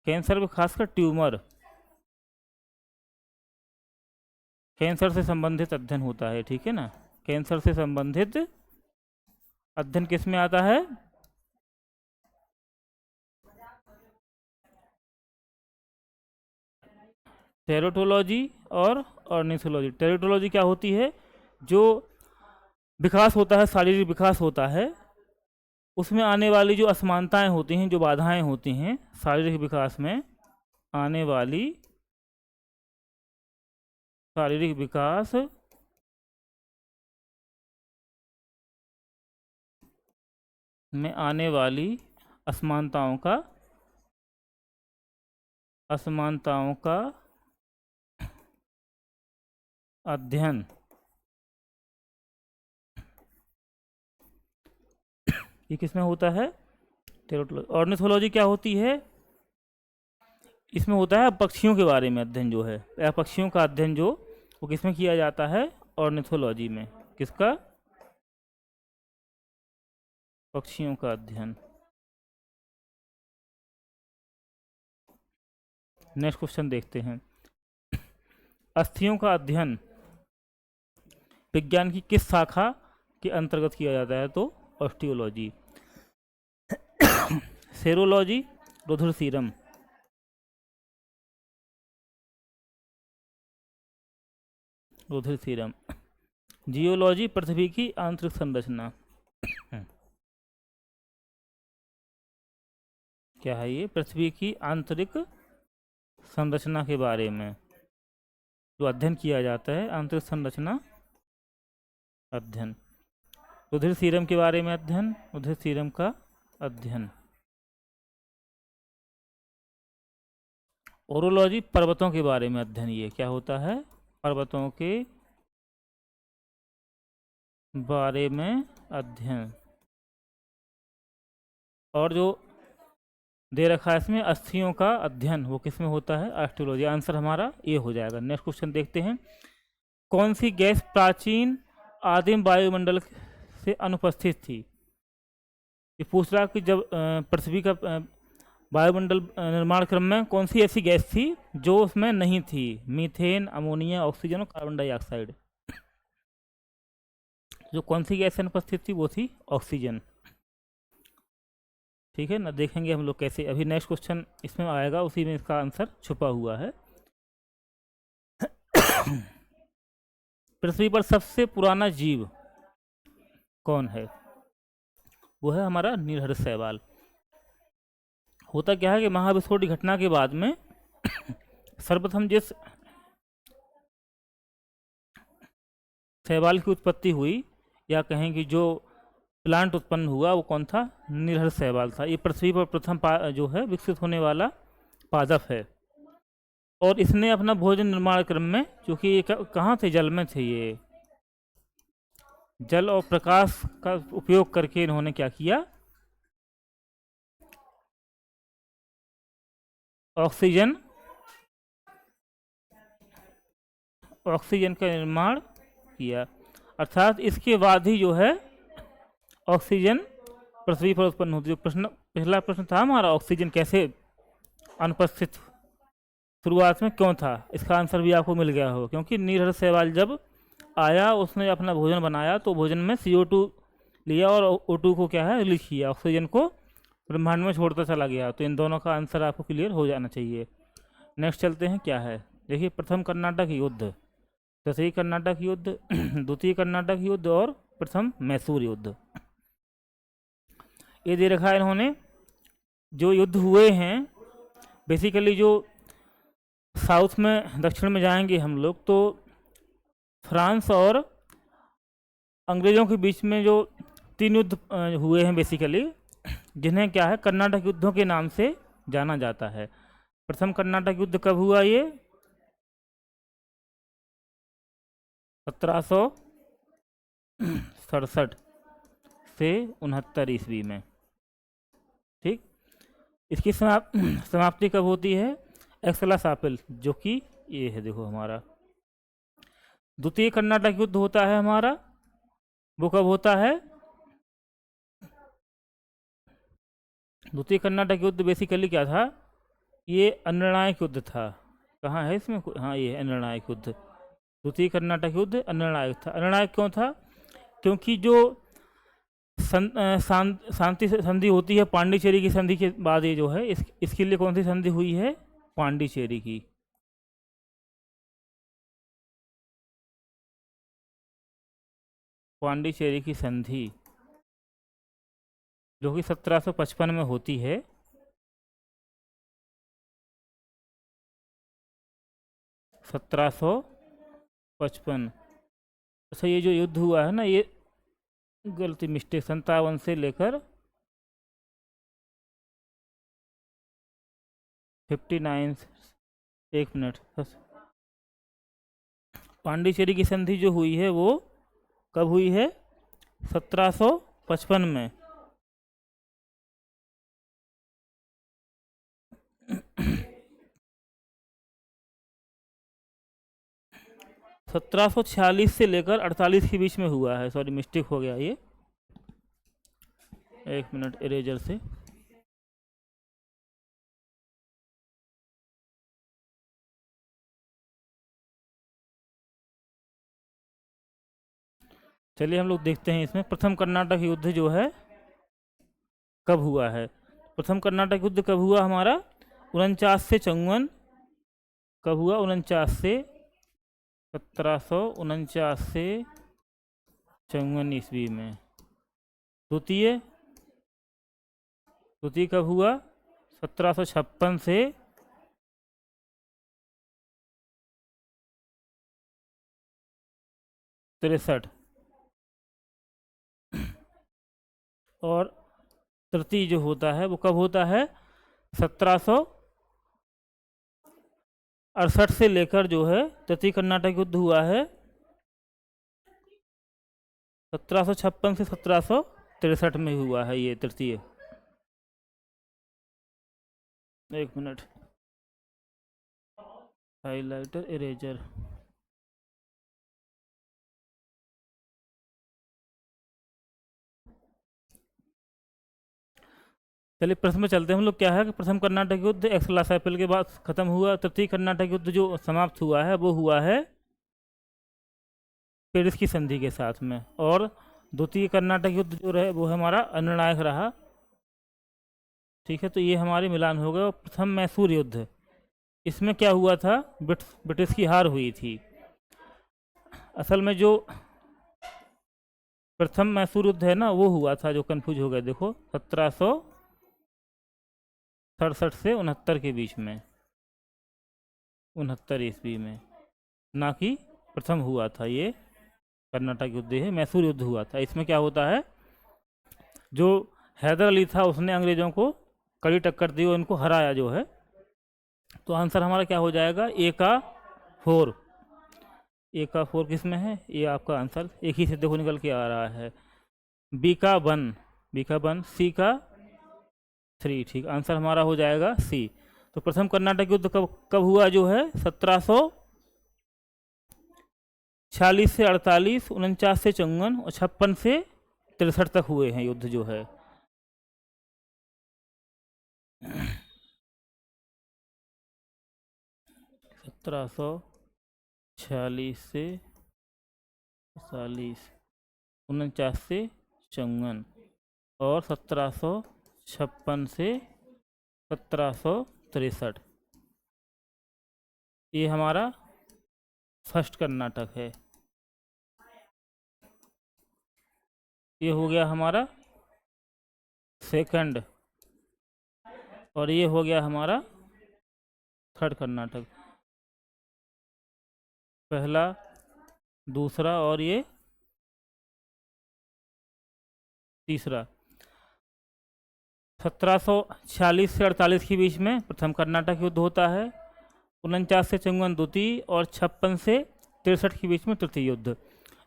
कैंसर में खासकर ट्यूमर, कैंसर से संबंधित अध्ययन होता है, ठीक है ना। कैंसर से संबंधित अध्ययन किस में आता है? टेरोटोलॉजी और ऑर्निथोलॉजी। टेरोटोलॉजी क्या होती है? जो विकास होता है, शारीरिक विकास होता है, उसमें आने वाली जो असमानताएं होती हैं, जो बाधाएं होती हैं शारीरिक विकास में आने वाली, शारीरिक विकास में आने वाली असमानताओं का अध्ययन ये किसमें होता है? टेरोटोलॉजी। ऑर्निथोलॉजी क्या होती है? इसमें होता है पक्षियों के बारे में अध्ययन जो है, या पक्षियों का अध्ययन जो वो किसमें किया जाता है? ऑर्निथोलॉजी में। किसका? पक्षियों का अध्ययन। नेक्स्ट क्वेश्चन देखते हैं। अस्थियों का अध्ययन विज्ञान की किस शाखा के अंतर्गत किया जाता है? तो ऑस्टियोलॉजी। सेरोलॉजी रुधिर सीरम। रुधिर सीरम। जियोलॉजी पृथ्वी की आंतरिक संरचना। क्या है ये? पृथ्वी की आंतरिक संरचना के बारे में जो अध्ययन किया जाता है, आंतरिक संरचना अध्ययन। रुधिर सीरम के बारे में अध्ययन, रुधिर सीरम का अध्ययन। ओरोलॉजी पर्वतों के बारे में अध्ययन, ये क्या होता है, पर्वतों के बारे में अध्ययन। और जो दे रखा है इसमें अस्थियों का अध्ययन, वो किस में होता है, ऑस्ट्रोलॉजी। आंसर हमारा ये हो जाएगा। नेक्स्ट क्वेश्चन देखते हैं, कौन सी गैस प्राचीन आदिम वायुमंडल से अनुपस्थित थी। ये पूछ रहा कि जब पृथ्वी का वायुमंडल निर्माण क्रम में कौन सी ऐसी गैस थी जो उसमें नहीं थी। मीथेन, अमोनिया, ऑक्सीजन और कार्बन डाइऑक्साइड। जो कौन सी गैस अनुपस्थित थी वो थी ऑक्सीजन। ठीक है ना, देखेंगे हम लोग कैसे। अभी नेक्स्ट क्वेश्चन इसमें आएगा, उसी में इसका आंसर छुपा हुआ है। पृथ्वी पर सबसे पुराना जीव कौन है, वो है हमारा नीलहर शैवाल। होता क्या है कि महाविस्फोट की घटना के बाद में सर्वप्रथम जिस शैवाल की उत्पत्ति हुई, या कहें कि जो प्लांट उत्पन्न हुआ, वो कौन था, नीलहर शैवाल था। ये पृथ्वी पर प्रथम जो है विकसित होने वाला पादप है। और इसने अपना भोजन निर्माण क्रम में, क्योंकि ये कहाँ थे, जल में थे, ये जल और प्रकाश का उपयोग करके इन्होंने क्या किया, ऑक्सीजन का निर्माण किया। अर्थात इसके बाद ही जो है ऑक्सीजन पृथ्वी पर उत्पन्न होती है। पहला प्रश्न था हमारा, ऑक्सीजन कैसे अनुपस्थित शुरुआत में क्यों था, इसका आंसर भी आपको मिल गया हो। क्योंकि नीलहर शैवाल जब आया, उसने अपना भोजन बनाया, तो भोजन में CO2 लिया और O2 को क्या है, रिलीज किया, ऑक्सीजन को ब्रह्मांड में छोड़ता चला गया। तो इन दोनों का आंसर आपको क्लियर हो जाना चाहिए। नेक्स्ट चलते हैं, क्या है, देखिए, प्रथम कर्नाटक युद्ध, तृतीय कर्नाटक युद्ध, द्वितीय कर्नाटक युद्ध और प्रथम मैसूर युद्ध। ये दे रखा है इन्होंने। जो युद्ध हुए हैं, बेसिकली जो साउथ में, दक्षिण में जाएंगे हम लोग, तो फ्रांस और अंग्रेज़ों के बीच में जो 3 युद्ध हुए हैं बेसिकली, जिन्हें क्या है, कर्नाटक युद्धों के नाम से जाना जाता है। प्रथम कर्नाटक युद्ध कब हुआ, ये 1767 से 69 ईस्वी में। ठीक, इसकी समाप्ति कब होती है, एक्सलासापिल, जो कि ये है, देखो हमारा द्वितीय कर्नाटक युद्ध होता है हमारा, वो कब होता है, द्वितीय कर्नाटक युद्ध बेसिकली क्या था, ये अनिर्णायक युद्ध था। कहाँ है इसमें, हाँ ये है अनिर्णायक युद्ध। द्वितीय कर्नाटक युद्ध अनिर्णायक था। अनिर्णायक क्यों था, क्योंकि जो शांति संधि होती है पांडिचेरी की संधि के बाद, ये जो है इसके लिए कौन सी संधि हुई है, पांडिचेरी की। पांडिचेरी की संधि जो कि 1755 में होती है। 1755। अच्छा, ये जो युद्ध हुआ है ना, ये गलती, मिस्टेक, 57 से लेकर 59, एक मिनट, पांडिचेरी की संधि जो हुई है वो कब हुई है, 1755 में। 1746 से लेकर 48 के बीच में हुआ है। सॉरी, मिस्टेक हो गया ये, एक मिनट, इरेजर से। चलिए हम लोग देखते हैं इसमें, प्रथम कर्नाटक युद्ध जो है कब हुआ है। प्रथम कर्नाटक युद्ध कब हुआ हमारा, 49 से 54। कब हुआ, 49 से, 1749 से 54 ईस्वी में। द्वितीय कब हुआ, 1756 से 63। और तृतीय जो होता है वो कब होता है, 17 68 से लेकर जो है तृतीय कर्नाटक युद्ध हुआ है 1756 से 1763 में हुआ है ये तृतीय। एक मिनट, हाइलाइटर इरेजर। चलिए प्रश्न में चलते हैं हम लोग। क्या है कि प्रथम कर्नाटक युद्ध एक्सलासाइपल के बाद खत्म हुआ। तृतीय कर्नाटक युद्ध जो समाप्त हुआ है वो हुआ है पेरिस की संधि के साथ में। और द्वितीय कर्नाटक युद्ध जो रहे वो हमारा अनिर्णायक रहा। ठीक है, तो ये हमारे मिलान हो गए। प्रथम मैसूर युद्ध, इसमें क्या हुआ था, ब्रिटिश की हार हुई थी। असल में जो प्रथम मैसूर युद्ध है ना वो हुआ था, जो कंफ्यूज हो गया देखो, 1767 से 69 के बीच में, 69 ईस्वी में, ना कि प्रथम हुआ था ये कर्नाटक युद्ध है, मैसूर युद्ध हुआ था। इसमें क्या होता है, जो हैदर अली था उसने अंग्रेज़ों को कड़ी टक्कर दी और इनको हराया जो है। तो आंसर हमारा क्या हो जाएगा, ए का 4। ए का 4 किस में है, ये आपका आंसर एक ही से देखो निकल के आ रहा है। बी का 1, बी का 1, सी का 3। ठीक, आंसर हमारा हो जाएगा सी। तो प्रथम कर्नाटक युद्ध कब हुआ जो है, 1746 से 48, 49 से 54 और 56 से 63 तक हुए हैं युद्ध जो है। 1746 से 48, 49 से 54 और 1756 से 1763, ये हमारा फर्स्ट कर्नाटक है। ये हो गया हमारा सेकंड, और ये हो गया हमारा थर्ड कर्नाटक। पहला, दूसरा और ये तीसरा। 1746 से 48 के बीच में प्रथम कर्नाटक युद्ध होता है, 49 से 54 द्वितीय और 56 से 63 के बीच में तृतीय युद्ध।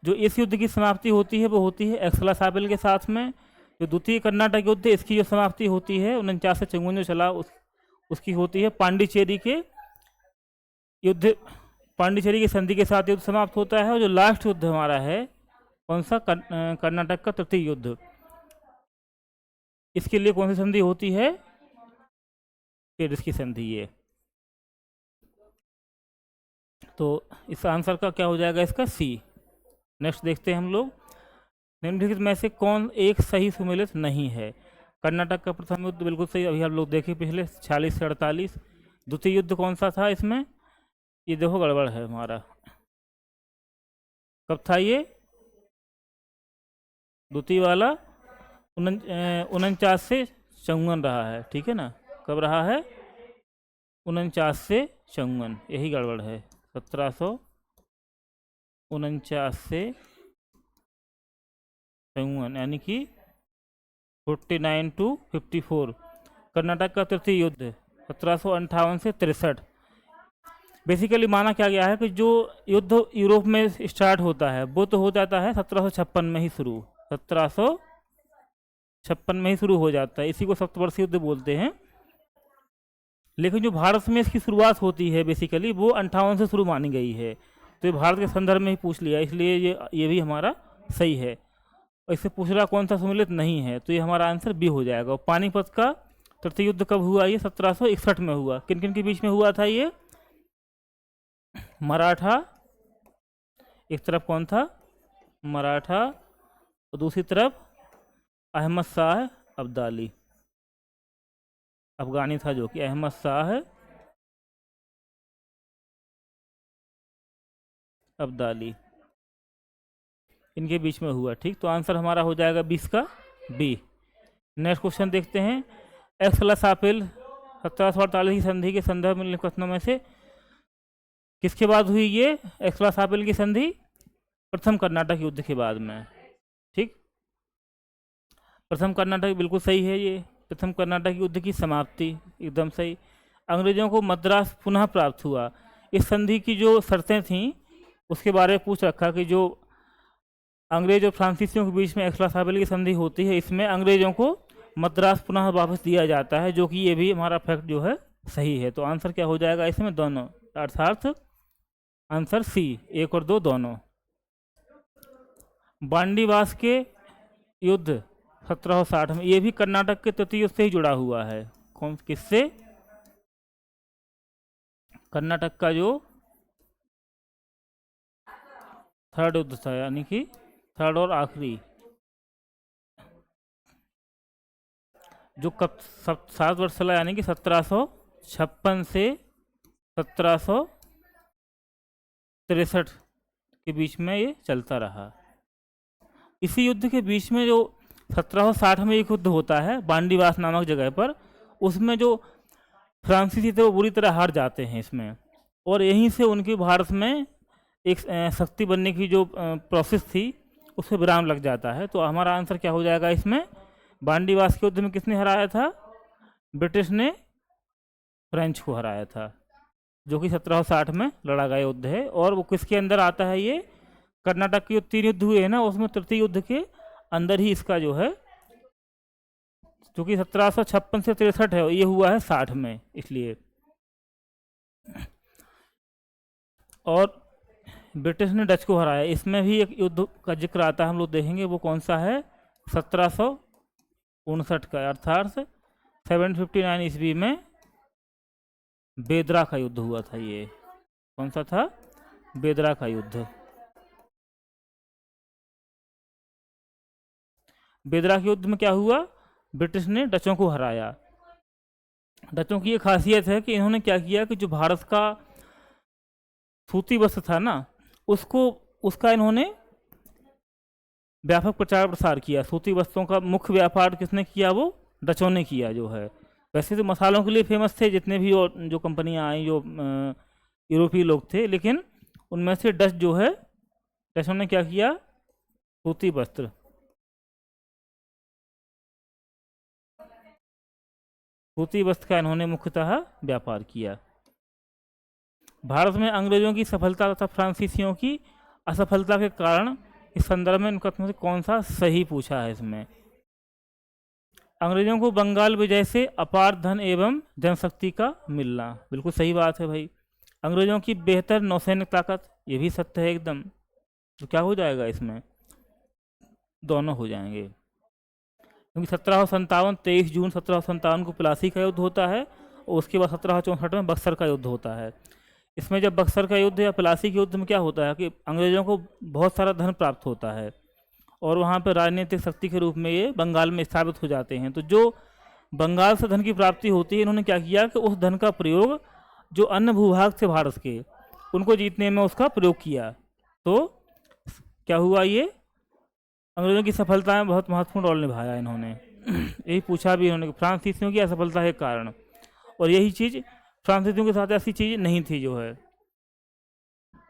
जो इस युद्ध की समाप्ति होती है वो होती है एक्सलासाबिल के साथ में। जो द्वितीय कर्नाटक युद्ध इसकी जो समाप्ति होती है 49 से 54 जो चला उसकी होती है पांडिचेरी के युद्ध, पांडिचेरी की संधि के साथ युद्ध समाप्त होता है। और जो लास्ट युद्ध हमारा है कौन सा, कर्नाटक का तृतीय युद्ध, इसके लिए कौन सी संधि होती है, पेरिस की संधि ये। तो इस आंसर का क्या हो जाएगा, इसका सी। नेक्स्ट देखते हैं हम लोग, निम्नलिखित में से कौन एक सही सुमेलित नहीं है। कर्नाटक का प्रथम युद्ध बिल्कुल सही, अभी आप लोग देखे पिछले 46 से 48। द्वितीय युद्ध कौन सा था इसमें, ये देखो गड़बड़ है हमारा, कब था ये द्वितीय वाला, 49 से 54 रहा है। ठीक है ना, कब रहा है, 49 से 54, यही गड़बड़ है। 1749 से 54 यानी कि 49 to 54। कर्नाटक का तृतीय युद्ध 1758 से 63। बेसिकली माना क्या गया है कि जो युद्ध यूरोप में स्टार्ट होता है वो तो हो जाता है 1756 में ही शुरू, 1756 में ही शुरू हो जाता है, इसी को सप्तवर्षीय युद्ध बोलते हैं। लेकिन जो भारत में इसकी शुरुआत होती है बेसिकली वो 58 से शुरू मानी गई है। तो ये भारत के संदर्भ में ही पूछ लिया, इसलिए ये भी हमारा सही है। और इससे पूछ रहा कौन सा सम्मिलित नहीं है, तो ये हमारा आंसर बी हो जाएगा। और पानीपत का तृतीय युद्ध कब हुआ, ये 1761 में हुआ। किन किन के बीच में हुआ था ये, मराठा, एक तरफ कौन था, मराठा, और दूसरी तरफ अहमद शाह अब्दाली, अफगानी था जो कि अहमद शाह अब्दाली, इनके बीच में हुआ। ठीक, तो आंसर हमारा हो जाएगा 20 का बी। नेक्स्ट क्वेश्चन देखते हैं, एक्सलासापिल 1748 की संधि के संदर्भ में कथनों में से किसके बाद हुई ये एक्सलासापिल की संधि, प्रथम कर्नाटक युद्ध के बाद में। ठीक, प्रथम कर्नाटक बिल्कुल सही है, ये प्रथम कर्नाटक युद्ध की समाप्ति एकदम सही। अंग्रेजों को मद्रास पुनः प्राप्त हुआ, इस संधि की जो शर्तें थीं उसके बारे में पूछ रखा कि जो अंग्रेज और फ्रांसीसियों के बीच में एक्सला की संधि होती है, इसमें अंग्रेजों को मद्रास पुनः वापस दिया जाता है, जो कि ये भी हमारा फैक्ट जो है सही है। तो आंसर क्या हो जाएगा इसमें? दोनों, अर्थात आंसर सी, 1 और 2 दोनों। बांडीवास के युद्ध 1760 में, ये भी कर्नाटक के तृतीय युद्ध से ही जुड़ा हुआ है। कौन किससे? कर्नाटक का जो थर्ड युद्ध था, यानी कि थर्ड और आखिरी, जो कब 7 वर्ष चला, यानी कि 1756 से 1763 के बीच में ये चलता रहा। इसी युद्ध के बीच में जो 1760 में एक युद्ध होता है बांडीवास नामक जगह पर, उसमें जो फ्रांसीसी थे वो बुरी तरह हार जाते हैं इसमें, और यहीं से उनकी भारत में एक शक्ति बनने की जो प्रोसेस थी उसमें विराम लग जाता है। तो हमारा आंसर क्या हो जाएगा इसमें? बांडीवास के युद्ध में किसने हराया था? ब्रिटिश ने फ्रेंच को हराया था, जो कि 1760 में लड़ा गया युद्ध है। और वो किसके अंदर आता है? ये कर्नाटक के जो 3 युद्ध हुए हैं ना, उसमें तृतीय युद्ध के अंदर ही इसका जो है, क्योंकि 1756 से 63 है, ये हुआ है 60 में, इसलिए। और ब्रिटिश ने डच को हराया, इसमें भी एक युद्ध का जिक्र आता है, हम लोग देखेंगे वो कौन सा है, 1759 का, अर्थात 759 ईस्वी में बेदरा का युद्ध हुआ था। ये कौन सा था? बेदरा का युद्ध। बेदरा के युद्ध में क्या हुआ? ब्रिटिश ने डचों को हराया। डचों की ये खासियत है कि इन्होंने क्या किया कि जो भारत का सूती वस्त्र था ना, उसका इन्होंने व्यापक प्रचार प्रसार किया। सूती वस्त्रों का मुख्य व्यापार किसने किया? वो डचों ने किया जो है। वैसे तो मसालों के लिए फेमस थे जितने भी और जो कंपनियां आई, जो यूरोपीय लोग थे, लेकिन उनमें से डच जो है, डचों ने क्या किया? सूती वस्त्र, सूती वस्त्र का इन्होंने मुख्यतः व्यापार किया। भारत में अंग्रेजों की सफलता तथा फ्रांसीसियों की असफलता के कारण इस संदर्भ में इन कथनों से कौन सा सही पूछा है इसमें? अंग्रेजों को बंगाल विजय से अपार धन एवं जनशक्ति का मिलना, बिल्कुल सही बात है भाई। अंग्रेजों की बेहतर नौसैनिक ताकत, ये भी सत्य है एकदम। तो क्या हो जाएगा इसमें? दोनों हो जाएंगे, क्योंकि 23 जून 1757 को प्लासी का युद्ध होता है, और उसके बाद 1764 में बक्सर का युद्ध होता है। इसमें जब बक्सर का युद्ध या प्लासी के युद्ध में क्या होता है कि अंग्रेजों को बहुत सारा धन प्राप्त होता है, और वहाँ पर राजनीतिक शक्ति के रूप में ये बंगाल में स्थापित हो जाते हैं। तो जो बंगाल से धन की प्राप्ति होती है, इन्होंने क्या किया कि उस धन का प्रयोग जो अन्य भूभाग थे भारत के, उनको जीतने में उसका प्रयोग किया। तो क्या हुआ? ये अंग्रेजों की सफलता में बहुत महत्वपूर्ण रोल निभाया इन्होंने। यही पूछा भी इन्होंने, फ्रांसीसियों की असफलता के कारण, और यही चीज़ फ्रांसीसियों के साथ ऐसी चीज़ नहीं थी जो है।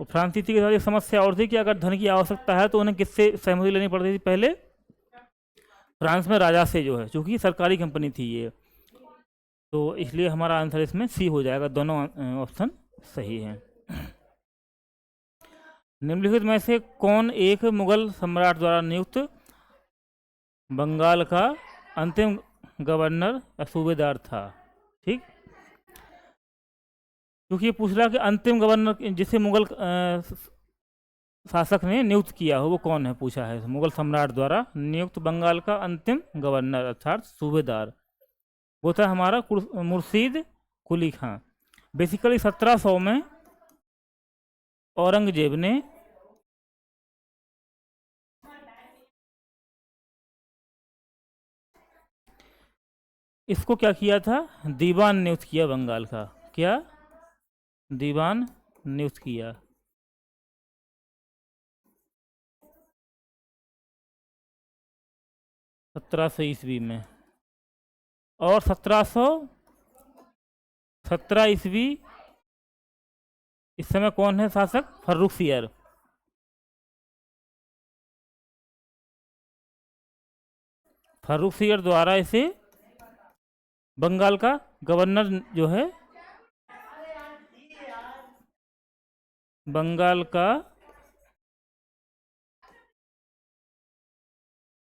और फ्रांसीसी के साथ एक समस्या और थी कि अगर धन की आवश्यकता है तो उन्हें किससे सहमति लेनी पड़ती थी? पहले फ्रांस में राजा से जो है, क्योंकि सरकारी कंपनी थी ये। तो इसलिए हमारा आंसर इसमें सी हो जाएगा, दोनों ऑप्शन सही हैं। निम्नलिखित में से कौन एक मुगल सम्राट द्वारा नियुक्त बंगाल का अंतिम गवर्नर या सूबेदार था? ठीक, क्योंकि ये पूछ रहा कि अंतिम गवर्नर जिसे मुगल शासक ने नियुक्त किया हो वो कौन है, पूछा है। मुगल सम्राट द्वारा नियुक्त बंगाल का अंतिम गवर्नर अर्थात सूबेदार, वो था हमारा मुर्शीद कुली खां। बेसिकली 1700 में औरंगजेब ने इसको क्या किया था? दीवान नियुक्त किया बंगाल का। क्या? दीवान नियुक्त किया। 1700 ईस्वी में। और 1717 ईस्वी, इस समय कौन है शासक? फर्रुखसियर। फर्रुखसियर द्वारा इसे बंगाल का गवर्नर जो है बंगाल का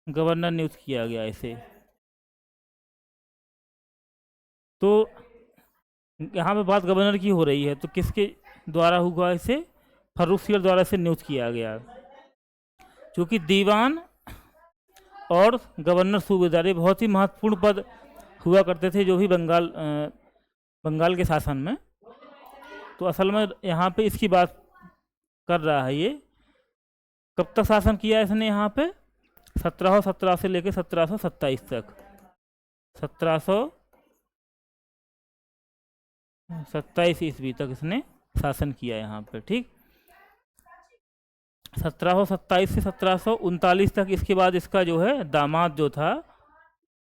गवर्नर नियुक्त किया गया इसे। तो यहाँ पे बात गवर्नर की हो रही है, तो किसके द्वारा हुआ इसे? फर्रुख सियर द्वारा इसे नियुक्त किया गया। क्योंकि दीवान और गवर्नर सूबेदार ये बहुत ही महत्वपूर्ण पद हुआ करते थे जो भी बंगाल के शासन में। तो असल में यहाँ पे इसकी बात कर रहा है ये। कब तक शासन किया इसने यहाँ पे? 1717 से लेकर 1727 तक। 1727 ईस्वी तक इसने शासन किया यहाँ पे, ठीक। 1727 से 1739 तक। इसके बाद इसका जो है दामाद जो था,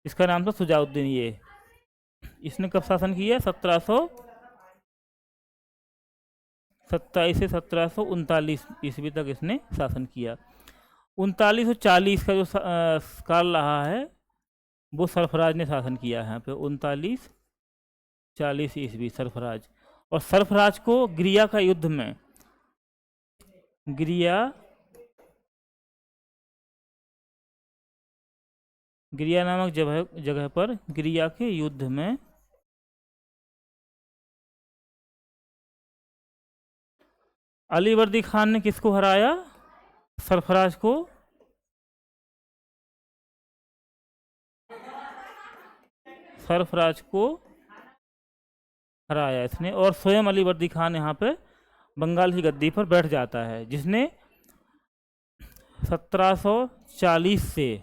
इसका नाम था सुजाउद्दीन। ये इसने कब शासन किया? 1727 से 1739 ईस्वी तक इसने शासन किया। 3940 का जो काल रहा है वो सरफराज ने शासन किया है यहाँ पे। 3940 ईस्वी सरफराज। और सरफराज को गिरिया का युद्ध में, गिरिया नामक जगह पर गिरिया के युद्ध में अलीवर्दी खान ने किसको हराया? सरफराज को। सरफराज को हराया इसने। और स्वयं अलीवर्दी खान यहाँ पे बंगाल की गद्दी पर बैठ जाता है, जिसने 1740 से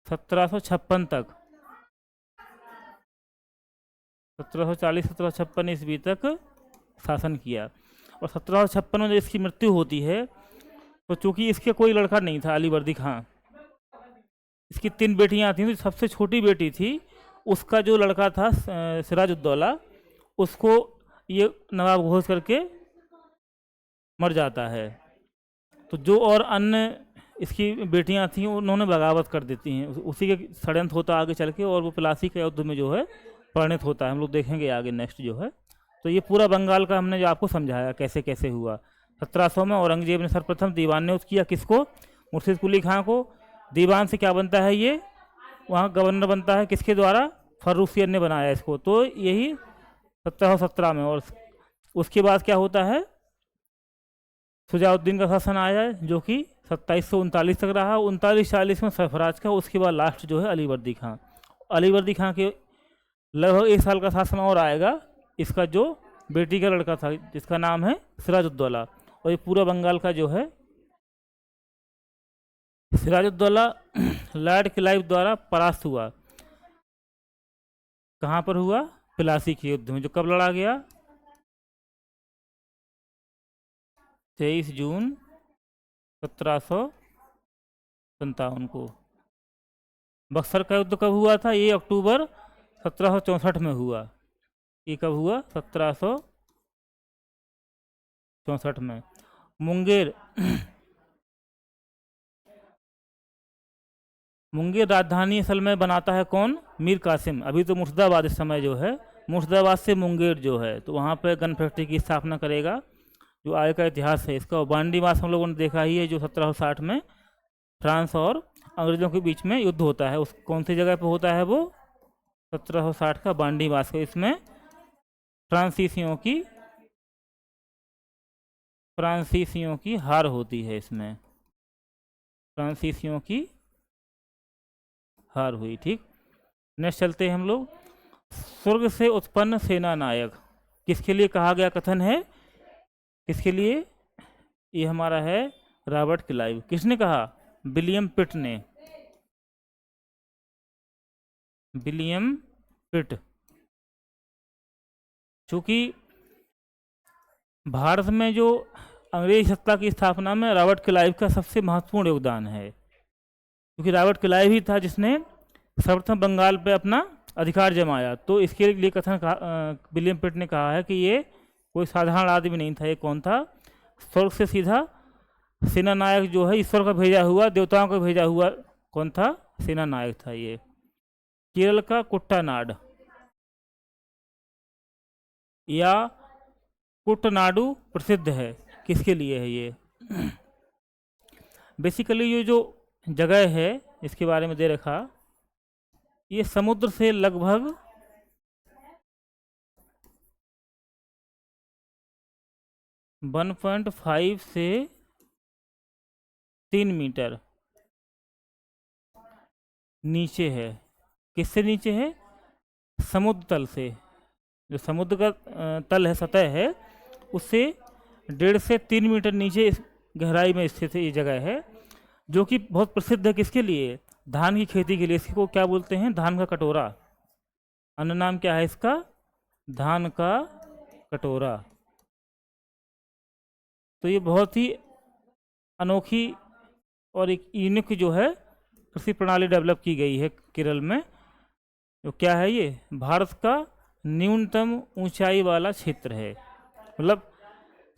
1756 तक, 1740-1756 ईस्वी तक शासन किया। और 1756 में जब इसकी मृत्यु होती है, तो चूंकि इसके कोई लड़का नहीं था अलीवर्दी खां, इसकी 3 बेटियां थीं। तो सबसे छोटी बेटी थी, उसका जो लड़का था सिराजुद्दौला, उसको ये नवाब घोष करके मर जाता है। तो जो और अन्य इसकी बेटियां थीं उन्होंने बगावत कर देती हैं। उसी के षड्यंत्र होता आगे चल के, और वो प्लासी के युद्ध में जो है परिणत होता है। हम लोग देखेंगे आगे नेक्स्ट जो है। तो ये पूरा बंगाल का हमने जो आपको समझाया कैसे कैसे हुआ। 1700 में औरंगजेब ने सर्वप्रथम दीवान नियुक्त किया। किसको? मुर्शिद कुली खां को। दीवान से क्या बनता है ये? वहाँ गवर्नर बनता है। किसके द्वारा? फर्रुख सियर ने बनाया इसको। तो यही 1717 में। और उसके बाद क्या होता है? सुजाउद्दीन का शासन आया है, जो कि 2739 तक रहा। 3940 में सरफराज का। उसके बाद लास्ट जो है अलीवर्दी खां। अलीवर्दी खां के लगभग 1 साल का शासन और आएगा। इसका जो बेटी का लड़का था, जिसका नाम है सिराजुद्दौला। और ये पूरा बंगाल का जो है, सिराजुद्दौला लॉर्ड क्लाइव द्वारा परास्त हुआ। कहाँ पर हुआ? प्लासी के युद्ध में, जो कब लड़ा गया? 23 जून 1757 को। बक्सर का युद्ध कब हुआ था? ये अक्टूबर 1764 में हुआ। ये कब हुआ? 1764 में। मुंगेर मुंगेर राजधानी असल में बनाता है कौन? मीर कासिम। अभी तो मुर्शिदाबाद इस समय जो है, मुर्शिदाबाद से मुंगेर जो है, तो वहाँ पर गन फैक्ट्री की स्थापना करेगा। जो आगे का इतिहास है इसका। बांडी मास हम लोगों ने देखा ही है, जो 1760 में फ्रांस और अंग्रेज़ों के बीच में युद्ध होता है। उस कौन सी जगह पर होता है वो? 1760 का बांडी मास को। इसमें फ्रांसीसियों की हार होती है। इसमें फ्रांसीसियों की हार हुई, ठीक। नेक्स्ट चलते हैं हम लोग। स्वर्ग से उत्पन्न सेना नायक किसके लिए कहा गया कथन है? किसके लिए? ये हमारा है रॉबर्ट क्लाइव। किसने कहा? विलियम पिट ने। विलियम पिट। चूंकि भारत में जो अंग्रेज सत्ता की स्थापना में रॉबर्ट क्लाइव का सबसे महत्वपूर्ण योगदान है। क्योंकि रॉबर्ट क्लाइव ही था जिसने सर्वप्रथम बंगाल पे अपना अधिकार जमाया। तो इसके लिए कथन विलियम पिट ने कहा है कि ये कोई साधारण आदमी नहीं था। ये कौन था? स्वर्ग से सीधा सेना नायक जो है, ईश्वर का भेजा हुआ, देवताओं का भेजा हुआ कौन था? सेना नायक था ये। केरल का कुट्टानाड या कुटनाडु प्रसिद्ध है, किसके लिए है ये? बेसिकली ये जो जगह है इसके बारे में दे रखा, ये समुद्र से लगभग 1.5 से 3 मीटर नीचे है। किससे नीचे है? समुद्र तल से। जो समुद्र का तल है, सतह है, उससे 1.5 से 3 मीटर नीचे इस गहराई में स्थित ये जगह है, जो कि बहुत प्रसिद्ध है। किसके लिए? धान की खेती के लिए। इसको क्या बोलते हैं? धान का कटोरा। अन्य नाम क्या है इसका? धान का कटोरा। तो ये बहुत ही अनोखी और एक यूनिक जो है कृषि प्रणाली डेवलप की गई है केरल में। तो क्या है ये? भारत का न्यूनतम ऊंचाई वाला क्षेत्र है, मतलब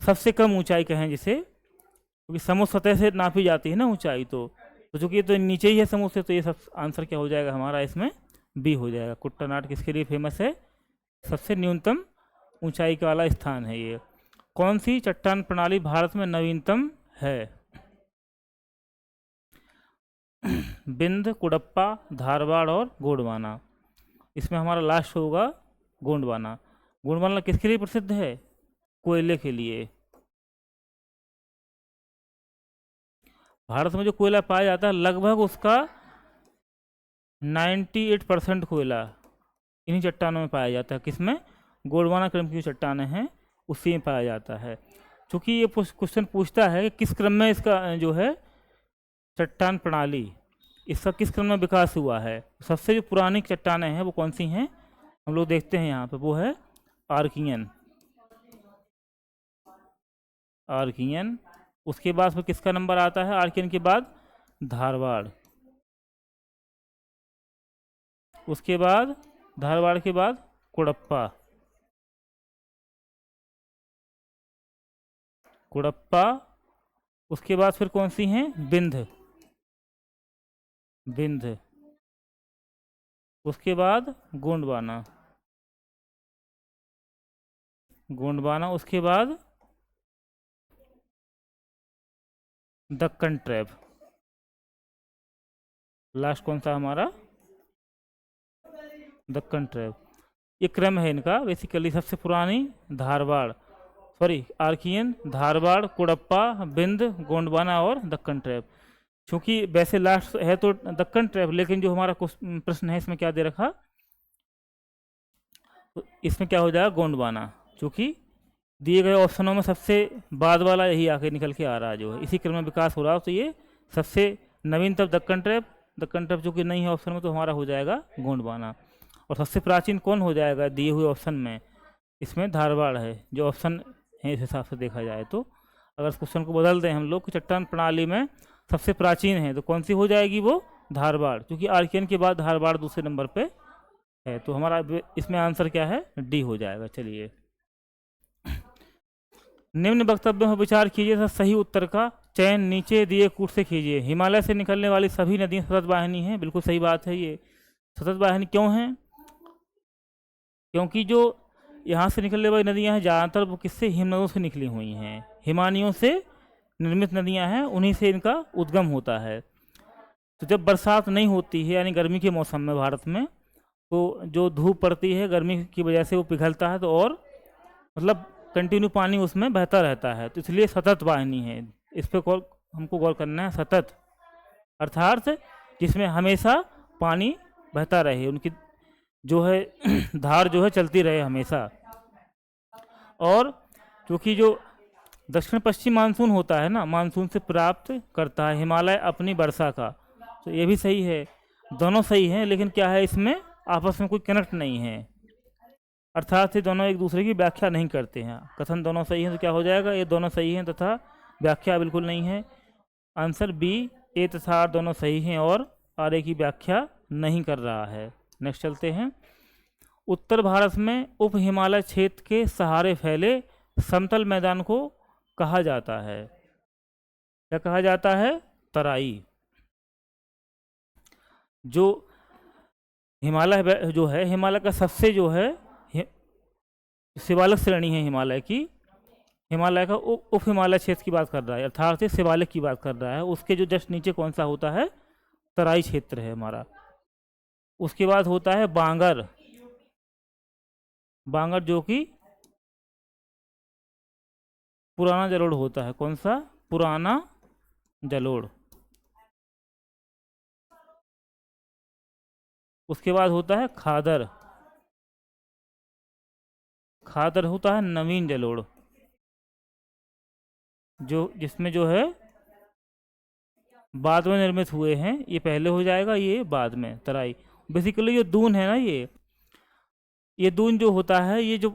सबसे कम ऊंचाई कहें जिसे, क्योंकि समुद्र सतह से नापी जाती है ना ऊंचाई। तो चूंकि ये तो नीचे ही है समुद्र से, तो ये सब आंसर क्या हो जाएगा हमारा? इसमें बी हो जाएगा। कुट्टानाड किसके लिए फेमस है? सबसे न्यूनतम ऊंचाई का वाला स्थान है ये। कौन सी चट्टान प्रणाली भारत में नवीनतम है? बिंद, कुडप्पा, धारवाड़ और गोंडवाना। इसमें हमारा लास्ट होगा गोंडवाना। गोंडवाना किसके लिए प्रसिद्ध है? कोयले के लिए। भारत में जो कोयला पाया जाता है लगभग उसका 98% कोयला इन्हीं चट्टानों में पाया जाता है। किसमें? गोंडवाना क्रम की चट्टानें हैं उसी में पाया जाता है। चूँकि ये क्वेश्चन पूछता है कि किस क्रम में इसका जो है चट्टान प्रणाली, इसका किस क्रम में विकास हुआ है। सबसे जो पुरानी चट्टानें हैं वो कौन सी हैं हम लोग देखते हैं यहाँ पे, वो है आर्कियन। आर्कियन। उसके बाद फिर किसका नंबर आता है आर्कियन के बाद? धारवाड़। उसके बाद धारवाड़ के बाद कुडप्पा। कुडप्पा। उसके बाद फिर कौन सी हैं? बिंद। बिंद। उसके बाद गोंडवाना। गोंडवाना। उसके बाद दक्कन ट्रैप। लास्ट कौन सा हमारा? दक्कन ट्रैप। ये क्रम है इनका। बेसिकली सबसे पुरानी धारवाड़, सॉरी आर्कियन, धारवाड़, कुडप्पा, बिंद, गोंडवाना और दक्कन ट्रैप। क्योंकि वैसे लास्ट है तो दक्कन ट्रैप, लेकिन जो हमारा प्रश्न है इसमें क्या दे रखा, तो इसमें क्या हो जाएगा? गोंडवाना। क्योंकि दिए गए ऑप्शनों में सबसे बाद वाला यही आके निकल के आ रहा है, जो है इसी क्रम में विकास हो रहा है। तो ये सबसे नवीनतम दक्कन ट्रैप। दक्कन ट्रैप जो कि नहीं है ऑप्शन में, तो हमारा हो जाएगा गोंडवाना। और सबसे प्राचीन कौन हो जाएगा दिए हुए ऑप्शन में? इसमें धारवाड़ है जो ऑप्शन है इस हिसाब से देखा जाए तो। अगर इस क्वेश्चन को बदल दें हम लोग कि चट्टान प्रणाली में सबसे प्राचीन है, तो कौन सी हो जाएगी वो? धारवाड़। क्योंकि आर्कियन के बाद धारवाड़ दूसरे नंबर पे है। तो हमारा इसमें आंसर क्या है? डी हो जाएगा। चलिए, निम्न वक्तव्यों पर विचार कीजिए तथा सही उत्तर का चयन नीचे दिए कूट से कीजिए। हिमालय से निकलने वाली सभी नदियां सतत वाहिनी हैं। बिल्कुल सही बात है। ये सतत वाहिनी क्यों है? क्योंकि जो यहाँ से निकलने वाली नदियाँ हैं ज़्यादातर वो किससे? हिमनदों से निकली हुई हैं। हिमानियों से निर्मित नदियाँ हैं, उन्हीं से इनका उद्गम होता है। तो जब बरसात नहीं होती है यानी गर्मी के मौसम में भारत में, तो जो धूप पड़ती है गर्मी की वजह से वो पिघलता है, तो और मतलब कंटिन्यू पानी उसमें बहता रहता है। तो इसलिए सतत वाहिनी है। इस पर हमको गौर करना है। सतत अर्थात जिसमें हमेशा पानी बहता रहे, उनकी जो है धार जो है चलती रहे हमेशा। और क्योंकि जो दक्षिण पश्चिम मानसून होता है ना, मानसून से प्राप्त करता है हिमालय अपनी वर्षा का। तो ये भी सही है, दोनों सही हैं, लेकिन क्या है इसमें आपस में कोई कनेक्ट नहीं है, अर्थात ये दोनों एक दूसरे की व्याख्या नहीं करते हैं। कथन दोनों सही हैं तो क्या हो जाएगा? ये दोनों सही हैं तथा व्याख्या बिल्कुल नहीं है। आंसर बी, ए तथा आर दोनों सही हैं और आर ए की व्याख्या नहीं कर रहा है। नेक्स्ट चलते हैं। उत्तर भारत में उप हिमालय क्षेत्र के सहारे फैले समतल मैदान को कहा जाता है? क्या कहा जाता है? तराई। जो हिमालय जो है, हिमालय का सबसे जो है शिवालिक श्रेणी है हिमालय की, हिमालय का उप हिमालय क्षेत्र की बात कर रहा है, अर्थात से शिवालिक की बात कर रहा है। उसके जो जस्ट नीचे कौन सा होता है, तराई क्षेत्र है हमारा। उसके बाद होता है बांगर, बांगर जो कि पुराना जलोढ़ होता है। कौन सा, पुराना जलोढ़। उसके बाद होता है खादर, खादर होता है नवीन जलोढ़, जो जिसमें जो है बाद में निर्मित हुए हैं। ये पहले हो जाएगा, ये बाद में तराई। बेसिकली ये दून है ना, ये दून जो होता है, ये जो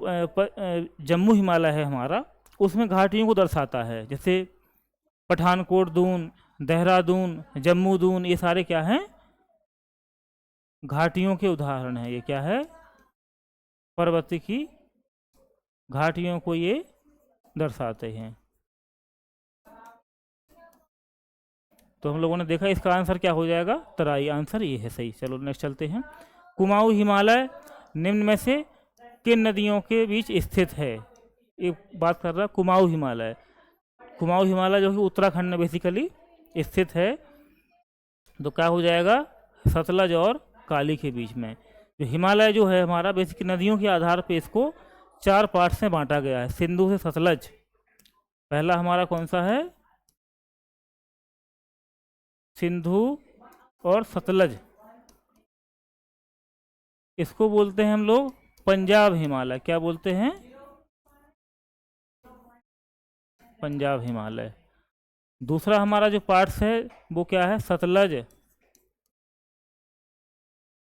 जम्मू हिमालय है हमारा, उसमें घाटियों को दर्शाता है। जैसे पठानकोट दून, देहरादून, जम्मू दून, ये सारे क्या हैं, घाटियों के उदाहरण हैं। ये क्या है, पर्वत की घाटियों को ये दर्शाते हैं। तो हम लोगों ने देखा इसका आंसर क्या हो जाएगा, तराई। आंसर ये है सही। चलो नेक्स्ट चलते हैं। कुमाऊं हिमालय निम्न में से किन नदियों के बीच स्थित है। एक बात कर रहा है कुमाऊं हिमालय, कुमाऊं हिमालय जो कि उत्तराखंड में बेसिकली स्थित है। तो क्या हो जाएगा, सतलज और काली के बीच में। जो हिमालय जो है हमारा, बेसिक नदियों के आधार पे इसको 4 पार्ट्स में बांटा गया है, सिंधु से सतलज। पहला हमारा कौन सा है, सिंधु और सतलज। इसको बोलते हैं हम लोग पंजाब हिमालय। क्या बोलते हैं, पंजाब हिमालय। दूसरा हमारा जो पार्ट्स है वो क्या है, सतलज।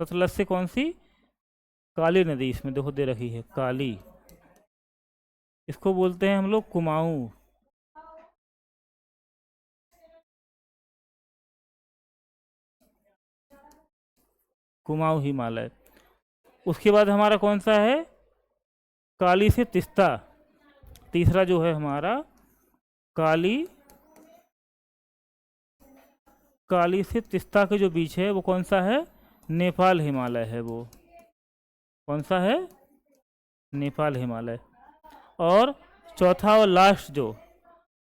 सतलज से कौन सी, काली नदी, इसमें देखो दे रखी है काली। इसको बोलते हैं हम लोग कुमाऊं। कुमाऊं हिमालय। उसके बाद हमारा कौन सा है, काली से तिस्ता। तीसरा जो है हमारा काली, काली से तिस्ता के जो बीच है वो कौन सा है, नेपाल हिमालय है। वो कौन सा है, नेपाल हिमालय। और चौथा और लास्ट जो,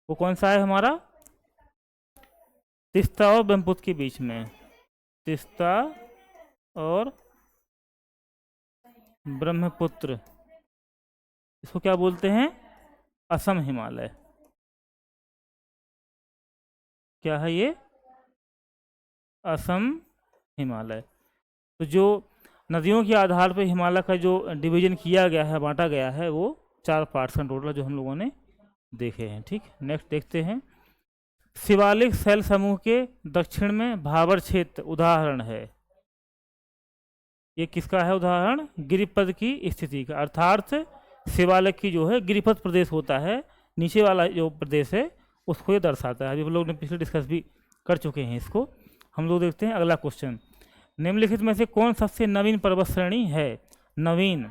वो कौन सा है हमारा, तिस्ता और ब्रह्मपुत्र के बीच में। तिस्ता और ब्रह्मपुत्र, इसको क्या बोलते हैं, असम हिमालय। क्या है ये, असम हिमालय। तो जो नदियों के आधार पर हिमालय का जो डिवीजन किया गया है, बांटा गया है, वो 4 पार्ट्स का टोटल जो हम लोगों ने देखे हैं। ठीक, नेक्स्ट देखते हैं। शिवालिक शैल समूह के दक्षिण में भाबर क्षेत्र उदाहरण है। ये किसका है उदाहरण, गिरिपद की स्थिति का। अर्थात शिवालिक की जो है गिरिपद प्रदेश होता है, नीचे वाला जो प्रदेश है उसको ये दर्शाता है। अभी हम लोग ने पिछले डिस्कस भी कर चुके हैं इसको। हम लोग देखते हैं अगला क्वेश्चन। निम्नलिखित में से कौन सबसे नवीन पर्वत श्रेणी है। नवीन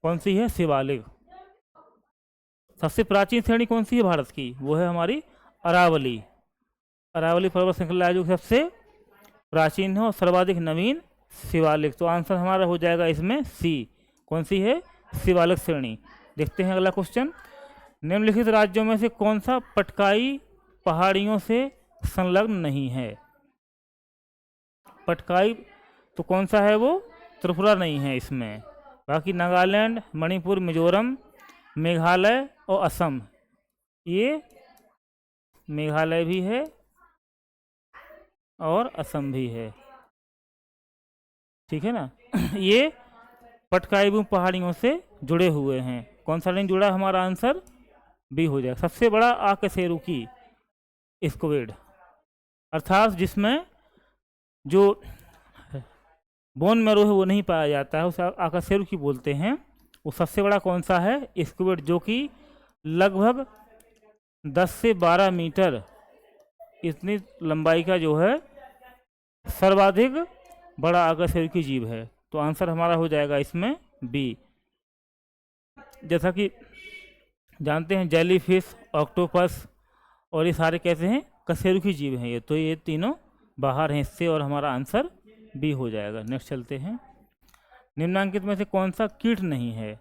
कौन सी है, शिवालिक। सबसे प्राचीन श्रेणी कौन सी है भारत की, वो है हमारी अरावली। अरावली पर्वत श्रृंखला है जो सबसे प्राचीन है और सर्वाधिक नवीन शिवालिक। तो आंसर हमारा हो जाएगा इसमें सी। कौन सी है, शिवालिक श्रेणी। देखते हैं अगला क्वेश्चन। निम्नलिखित राज्यों में से कौन सा पटकाई पहाड़ियों से संलग्न नहीं है। पटकाई तो कौन सा है वो, त्रिपुरा नहीं है इसमें। बाकी नागालैंड, मणिपुर, मिजोरम, मेघालय और असम, ये मेघालय भी है और असम भी है। ठीक है ना ये पटकाई पहाड़ियों से जुड़े हुए हैं। कौन सा नहीं जुड़ा, हमारा आंसर बी हो जाएगा। सबसे बड़ा आकशेरुकी स्क्विड, अर्थात जिसमें जो बोन मैरो है वो नहीं पाया जाता है, उसे आकशेरुकी बोलते हैं। वो सबसे बड़ा कौन सा है, स्क्विड, जो कि लगभग 10 से 12 मीटर इतनी लंबाई का जो है सर्वाधिक बड़ा आकशेरुकी जीव है। तो आंसर हमारा हो जाएगा इसमें बी। जैसा कि जानते हैं जेलीफिश, ऑक्टोपस और ये सारे कैसे हैं, कशेरुकी जीव हैं ये। तो ये तीनों बाहर हैं इससे और हमारा आंसर बी हो जाएगा। नेक्स्ट चलते हैं। निम्नांकित में से कौन सा कीट नहीं है।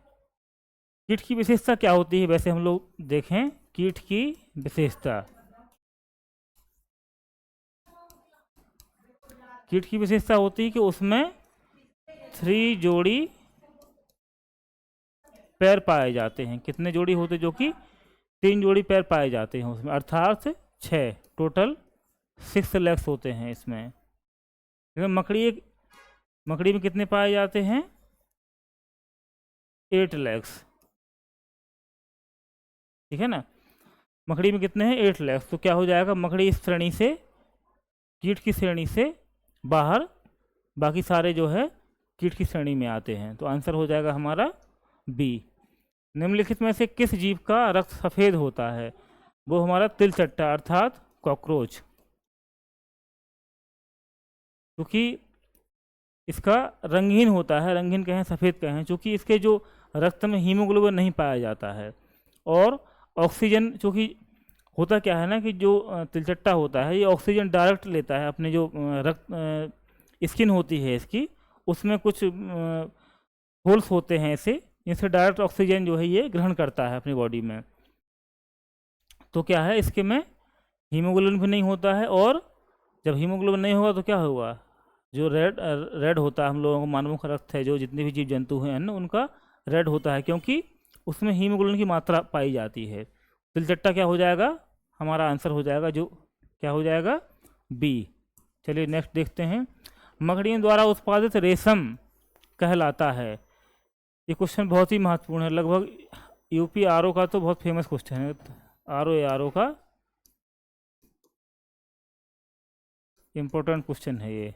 कीट की विशेषता क्या होती है? वैसे हम लोग देखें कीट की विशेषता, कीट की विशेषता होती है कि उसमें 3 जोड़ी पैर पाए जाते हैं। कितने जोड़ी होते? जो कि 3 जोड़ी पैर पाए जाते हैं उसमें, अर्थात 6, टोटल 6 लेग्स होते हैं इसमें। लेकिन मकड़ी में कितने पाए जाते हैं? 8 लेग्स, ठीक है ना। मकड़ी में कितने हैं? 8 लेग्स। तो क्या हो जाएगा, मकड़ी इस श्रेणी से, कीट की श्रेणी से बाहर, बाकी सारे जो है कीट की श्रेणी में आते हैं। तो आंसर हो जाएगा हमारा बी। निम्नलिखित में से किस जीव का रक्त सफ़ेद होता है? वो हमारा तिलचट्टा अर्थात कॉकरोच, क्योंकि इसका रंगहीन होता है, रंगहीन कहें सफ़ेद कहें, क्योंकि इसके जो रक्त में हीमोग्लोबिन नहीं पाया जाता है। और ऑक्सीजन, चूँकि होता क्या है ना कि जो तिलचट्टा होता है ये ऑक्सीजन डायरेक्ट लेता है, अपने जो रक्त स्किन होती है इसकी, उसमें कुछ होल्स होते हैं ऐसे, इनसे डायरेक्ट ऑक्सीजन जो है ये ग्रहण करता है अपनी बॉडी में। तो क्या है, इसके में हीमोग्लोबिन भी नहीं होता है, और जब हीमोग्लोबिन नहीं होगा तो क्या होगा, जो रेड होता है, हम लोगों को मानवों का रक्त है, जो जितने भी जीव जंतु हैं ना उनका रेड होता है, क्योंकि उसमें हीमोग्लोबिन की मात्रा पाई जाती है। तिलचट्टा क्या हो जाएगा, हमारा आंसर हो जाएगा जो क्या हो जाएगा, बी। चलिए नेक्स्ट देखते हैं। मकड़ियों द्वारा उत्पादित रेशम कहलाता है। ये क्वेश्चन बहुत ही महत्वपूर्ण है, लगभग यूपी आरओ का तो बहुत फेमस क्वेश्चन है, आरओ का इम्पोर्टेंट क्वेश्चन है ये।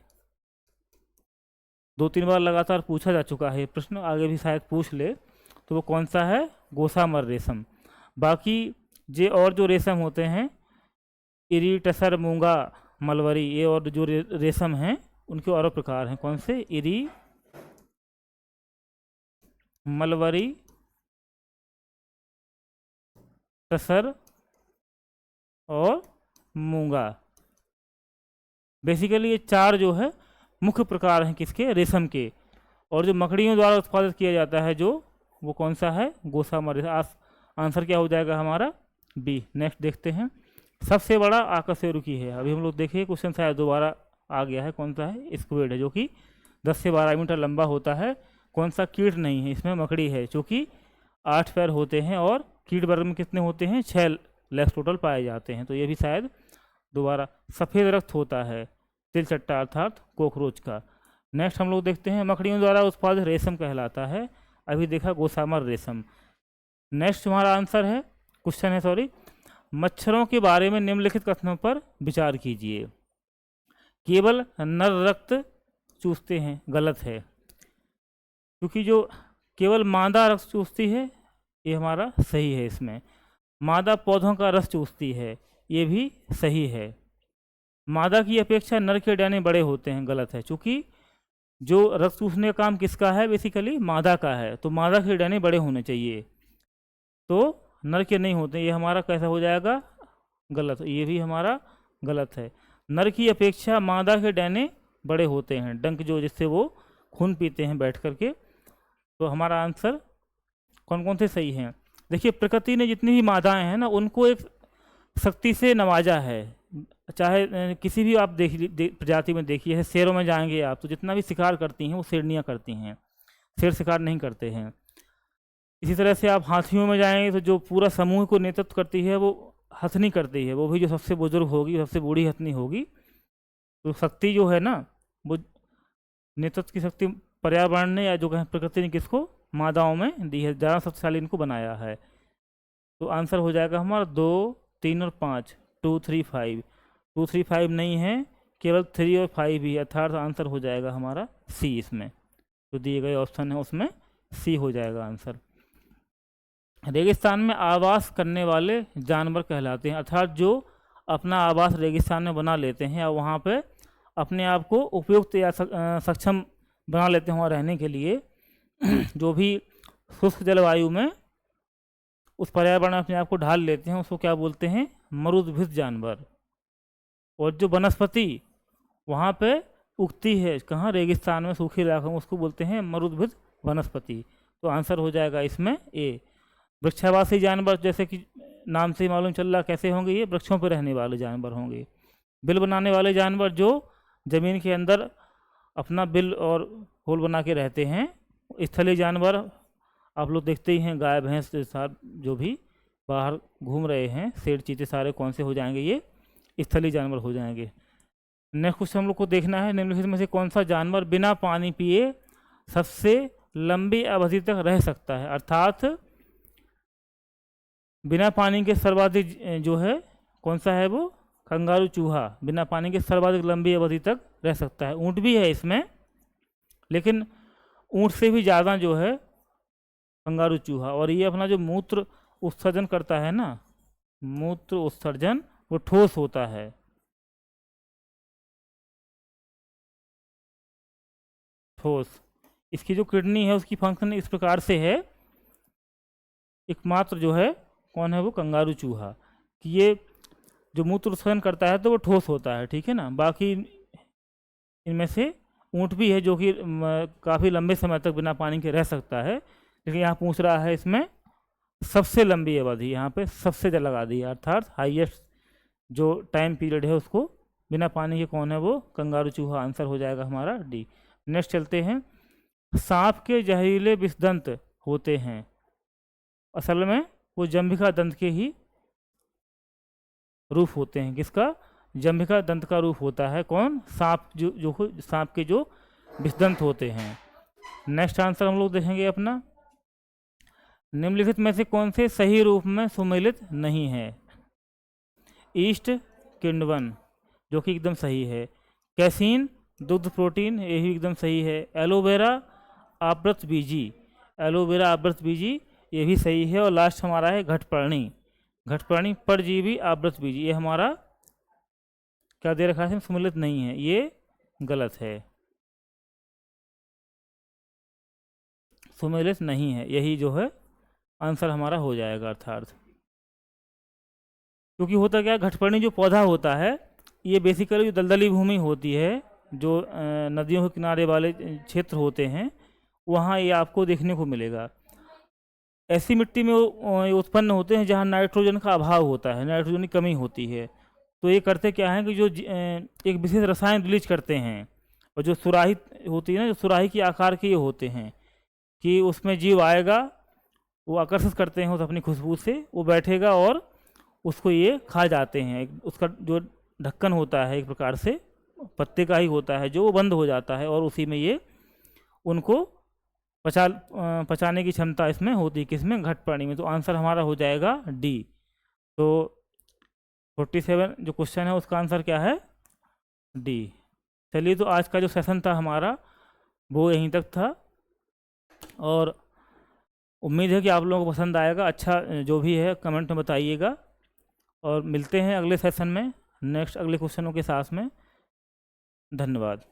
2-3 बार लगातार पूछा जा चुका है प्रश्न, आगे भी शायद पूछ ले। तो वो कौन सा है, गोसामर रेशम। बाकी जे और जो रेशम होते हैं, इरी, टसर, मूंगा, मलवरी, ये और जो रेशम हैं उनके और प्रकार हैं। कौन से? इरी, मलवरी, टसर और मूंगा। बेसिकली ये 4 जो है मुख्य प्रकार हैं किसके, रेशम के। और जो मकड़ियों द्वारा उत्पादित किया जाता है जो, वो कौन सा है, गोसामर। आंसर क्या हो जाएगा हमारा, बी। नेक्स्ट देखते हैं। सबसे बड़ा आकशेरुकी है। अभी हम लोग देखिए क्वेश्चन शायद दोबारा आ गया है, कौन सा है, स्क्विड है, जो कि 10 से 12 मीटर लंबा होता है। कौन सा? कीट नहीं है, इसमें मकड़ी है, क्योंकि 8 पैर होते हैं, और कीट वर्ग में कितने होते हैं, 6 लेग्स टोटल पाए जाते हैं। तो ये भी शायद दोबारा सफ़ेद रक्त होता है तिलचट्टा अर्थात कॉकरोच का। नेक्स्ट हम लोग देखते हैं, मकड़ियों द्वारा उत्पादित रेशम कहलाता है। अभी देखा गोसामर रेशम। नेक्स्ट हमारा आंसर है, क्वेश्चन है सॉरी, मच्छरों के बारे में निम्नलिखित कथनों पर विचार कीजिए। केवल नर रक्त चूसते हैं, गलत है, क्योंकि जो केवल मादा रक्त चूसती है ये हमारा सही है। इसमें मादा पौधों का रस चूसती है, ये भी सही है। मादा की अपेक्षा नर के डाने बड़े होते हैं, गलत है, क्योंकि जो रक्त चूसने का काम किसका है, बेसिकली मादा का है, तो मादा के डाने बड़े होने चाहिए, तो नर के नहीं होते। ये हमारा कैसा हो जाएगा, गलत। ये भी हमारा गलत है। नर की अपेक्षा मादा के डाने बड़े होते हैं, डंक जो जिससे वो खून पीते हैं बैठ करके। तो हमारा आंसर कौन कौन से सही हैं, देखिए प्रकृति ने जितनी भी मादाएं हैं ना उनको एक शक्ति से नवाजा है। चाहे किसी भी आप प्रजाति में देखिए, शेरों में जाएंगे आप तो जितना भी शिकार करती हैं वो शेरनियाँ करती हैं, शेर शिकार नहीं करते हैं। इसी तरह से आप हाथियों में जाएंगे तो जो पूरा समूह को नेतृत्व करती है वो हथनी करती है, वो भी जो सबसे बुजुर्ग होगी, सबसे बूढ़ी हथनी होगी। तो शक्ति जो है ना, वो नेतृत्व की शक्ति पर्यावरण ने या जो कहें प्रकृति ने किसको, मादाओं में दी है, ज़्यादा शक्तिशाली इनको बनाया है। तो आंसर हो जाएगा हमारा 2, 3 और 5, 2, 3, 5। 2, 3, 5 नहीं है, केवल 3 और 5 ही, अर्थात आंसर हो जाएगा हमारा सी। इसमें जो दिए गए ऑप्शन है उसमें सी हो जाएगा आंसर। रेगिस्तान में आवास करने वाले जानवर कहलाते हैं, अर्थात जो अपना आवास रेगिस्तान में बना लेते हैं और वहाँ पे अपने आप को उपयुक्त या सक्षम बना लेते हैं वहाँ रहने के लिए। जो भी शुष्क जलवायु में उस पर्यावरण में अपने आप को ढाल लेते हैं उसको क्या बोलते हैं, मरुद्भिद जानवर। और जो वनस्पति वहाँ पे उगती है, कहाँ, रेगिस्तान में, सूखे इलाकों में, उसको बोलते हैं मरुद्भिद वनस्पति। तो आंसर हो जाएगा इसमें ए। वृक्षावासी जानवर जैसे कि नाम से ही मालूम चल रहा कैसे होंगे, ये वृक्षों पर रहने वाले जानवर होंगे। बिल बनाने वाले जानवर जो ज़मीन के अंदर अपना बिल और होल बना के रहते हैं। स्थलीय जानवर आप लोग देखते ही हैं, गाय भैंस के साथ जो भी बाहर घूम रहे हैं, शेर चीते सारे कौन से हो जाएंगे, ये स्थलीय जानवर हो जाएंगे। नेक्स्ट क्वेश्चन हम लोग को देखना है, निम्नलिखित में से कौन सा जानवर बिना पानी पिए सबसे लंबी अवधि तक रह सकता है। अर्थात बिना पानी के सर्वाधिक जो है कौन सा है, वो कंगारू चूहा बिना पानी के सर्वाधिक लंबी अवधि तक रह सकता है। ऊँट भी है इसमें, लेकिन ऊँट से भी ज़्यादा जो है कंगारू चूहा। और ये अपना जो मूत्र उत्सर्जन करता है ना, मूत्र उत्सर्जन वो ठोस होता है। ठोस। इसकी जो किडनी है उसकी फंक्शन इस प्रकार से है, एकमात्र जो है कौन है, वो कंगारू चूहा, कि ये जो मूत्र उत्सर्जन करता है तो वो ठोस होता है, ठीक है ना। बाकी इनमें से ऊँट भी है जो कि काफ़ी लंबे समय तक बिना पानी के रह सकता है, लेकिन यहाँ पूछ रहा है इसमें सबसे लंबी अवधि, यहाँ पे सबसे ज़्यादा लगा दी है, अर्थात हाईएस्ट जो टाइम पीरियड है उसको बिना पानी के कौन है, वो कंगारू चूहा। आंसर हो जाएगा हमारा डी। नेक्स्ट चलते हैं, सांप के जहरीले विषदंत होते हैं। असल में वो जंभिका दंत के ही रूप होते हैं। किसका? जंभिका दंत का रूप होता है कौन? सांप। जो सांप के जो विषदंत होते हैं। नेक्स्ट आंसर हम लोग देखेंगे अपना, निम्नलिखित में से कौन से सही रूप में सुमेलित नहीं है। ईस्ट किण्वन जो कि एकदम सही है। कैसीन दुग्ध प्रोटीन, ये भी एकदम सही है। एलोवेरा आवृत बीजी, एलोवेरा आवृत बीजी ये भी सही है। और लास्ट हमारा है घटपर्णी, घटपर्णी परजीवी आवृत बीजी, ये हमारा क्या दे रखा है, सुमेलित नहीं है, ये गलत है, सुमेलित नहीं है, यही जो है आंसर हमारा हो जाएगा। अर्थात क्योंकि होता क्या, घटपर्णी जो पौधा होता है ये बेसिकली जो दलदली भूमि होती है, जो नदियों के किनारे वाले क्षेत्र होते हैं, वहाँ ये आपको देखने को मिलेगा। ऐसी मिट्टी में उत्पन्न होते हैं जहाँ नाइट्रोजन का अभाव होता है, नाइट्रोजन की कमी होती है। तो ये करते क्या हैं कि जो एक विशेष रसायन रिलीज करते हैं, और जो सुराही होती है ना, जो सुराही के आकार के ये होते हैं, कि उसमें जीव आएगा, वो आकर्षित करते हैं उस अपनी खुशबू से, वो बैठेगा और उसको ये खा जाते हैं। उसका जो ढक्कन होता है एक प्रकार से पत्ते का ही होता है, जो वो बंद हो जाता है, और उसी में ये उनको पचाने की क्षमता इसमें होती है। किसमें? घटपर्णी में। तो आंसर हमारा हो जाएगा डी। तो 47 जो क्वेश्चन है उसका आंसर क्या है? डी। चलिए, तो आज का जो सेशन था हमारा वो यहीं तक था, और उम्मीद है कि आप लोगों को पसंद आएगा। अच्छा जो भी है कमेंट में बताइएगा, और मिलते हैं अगले सेशन में नेक्स्ट अगले क्वेश्चनों के साथ में। धन्यवाद।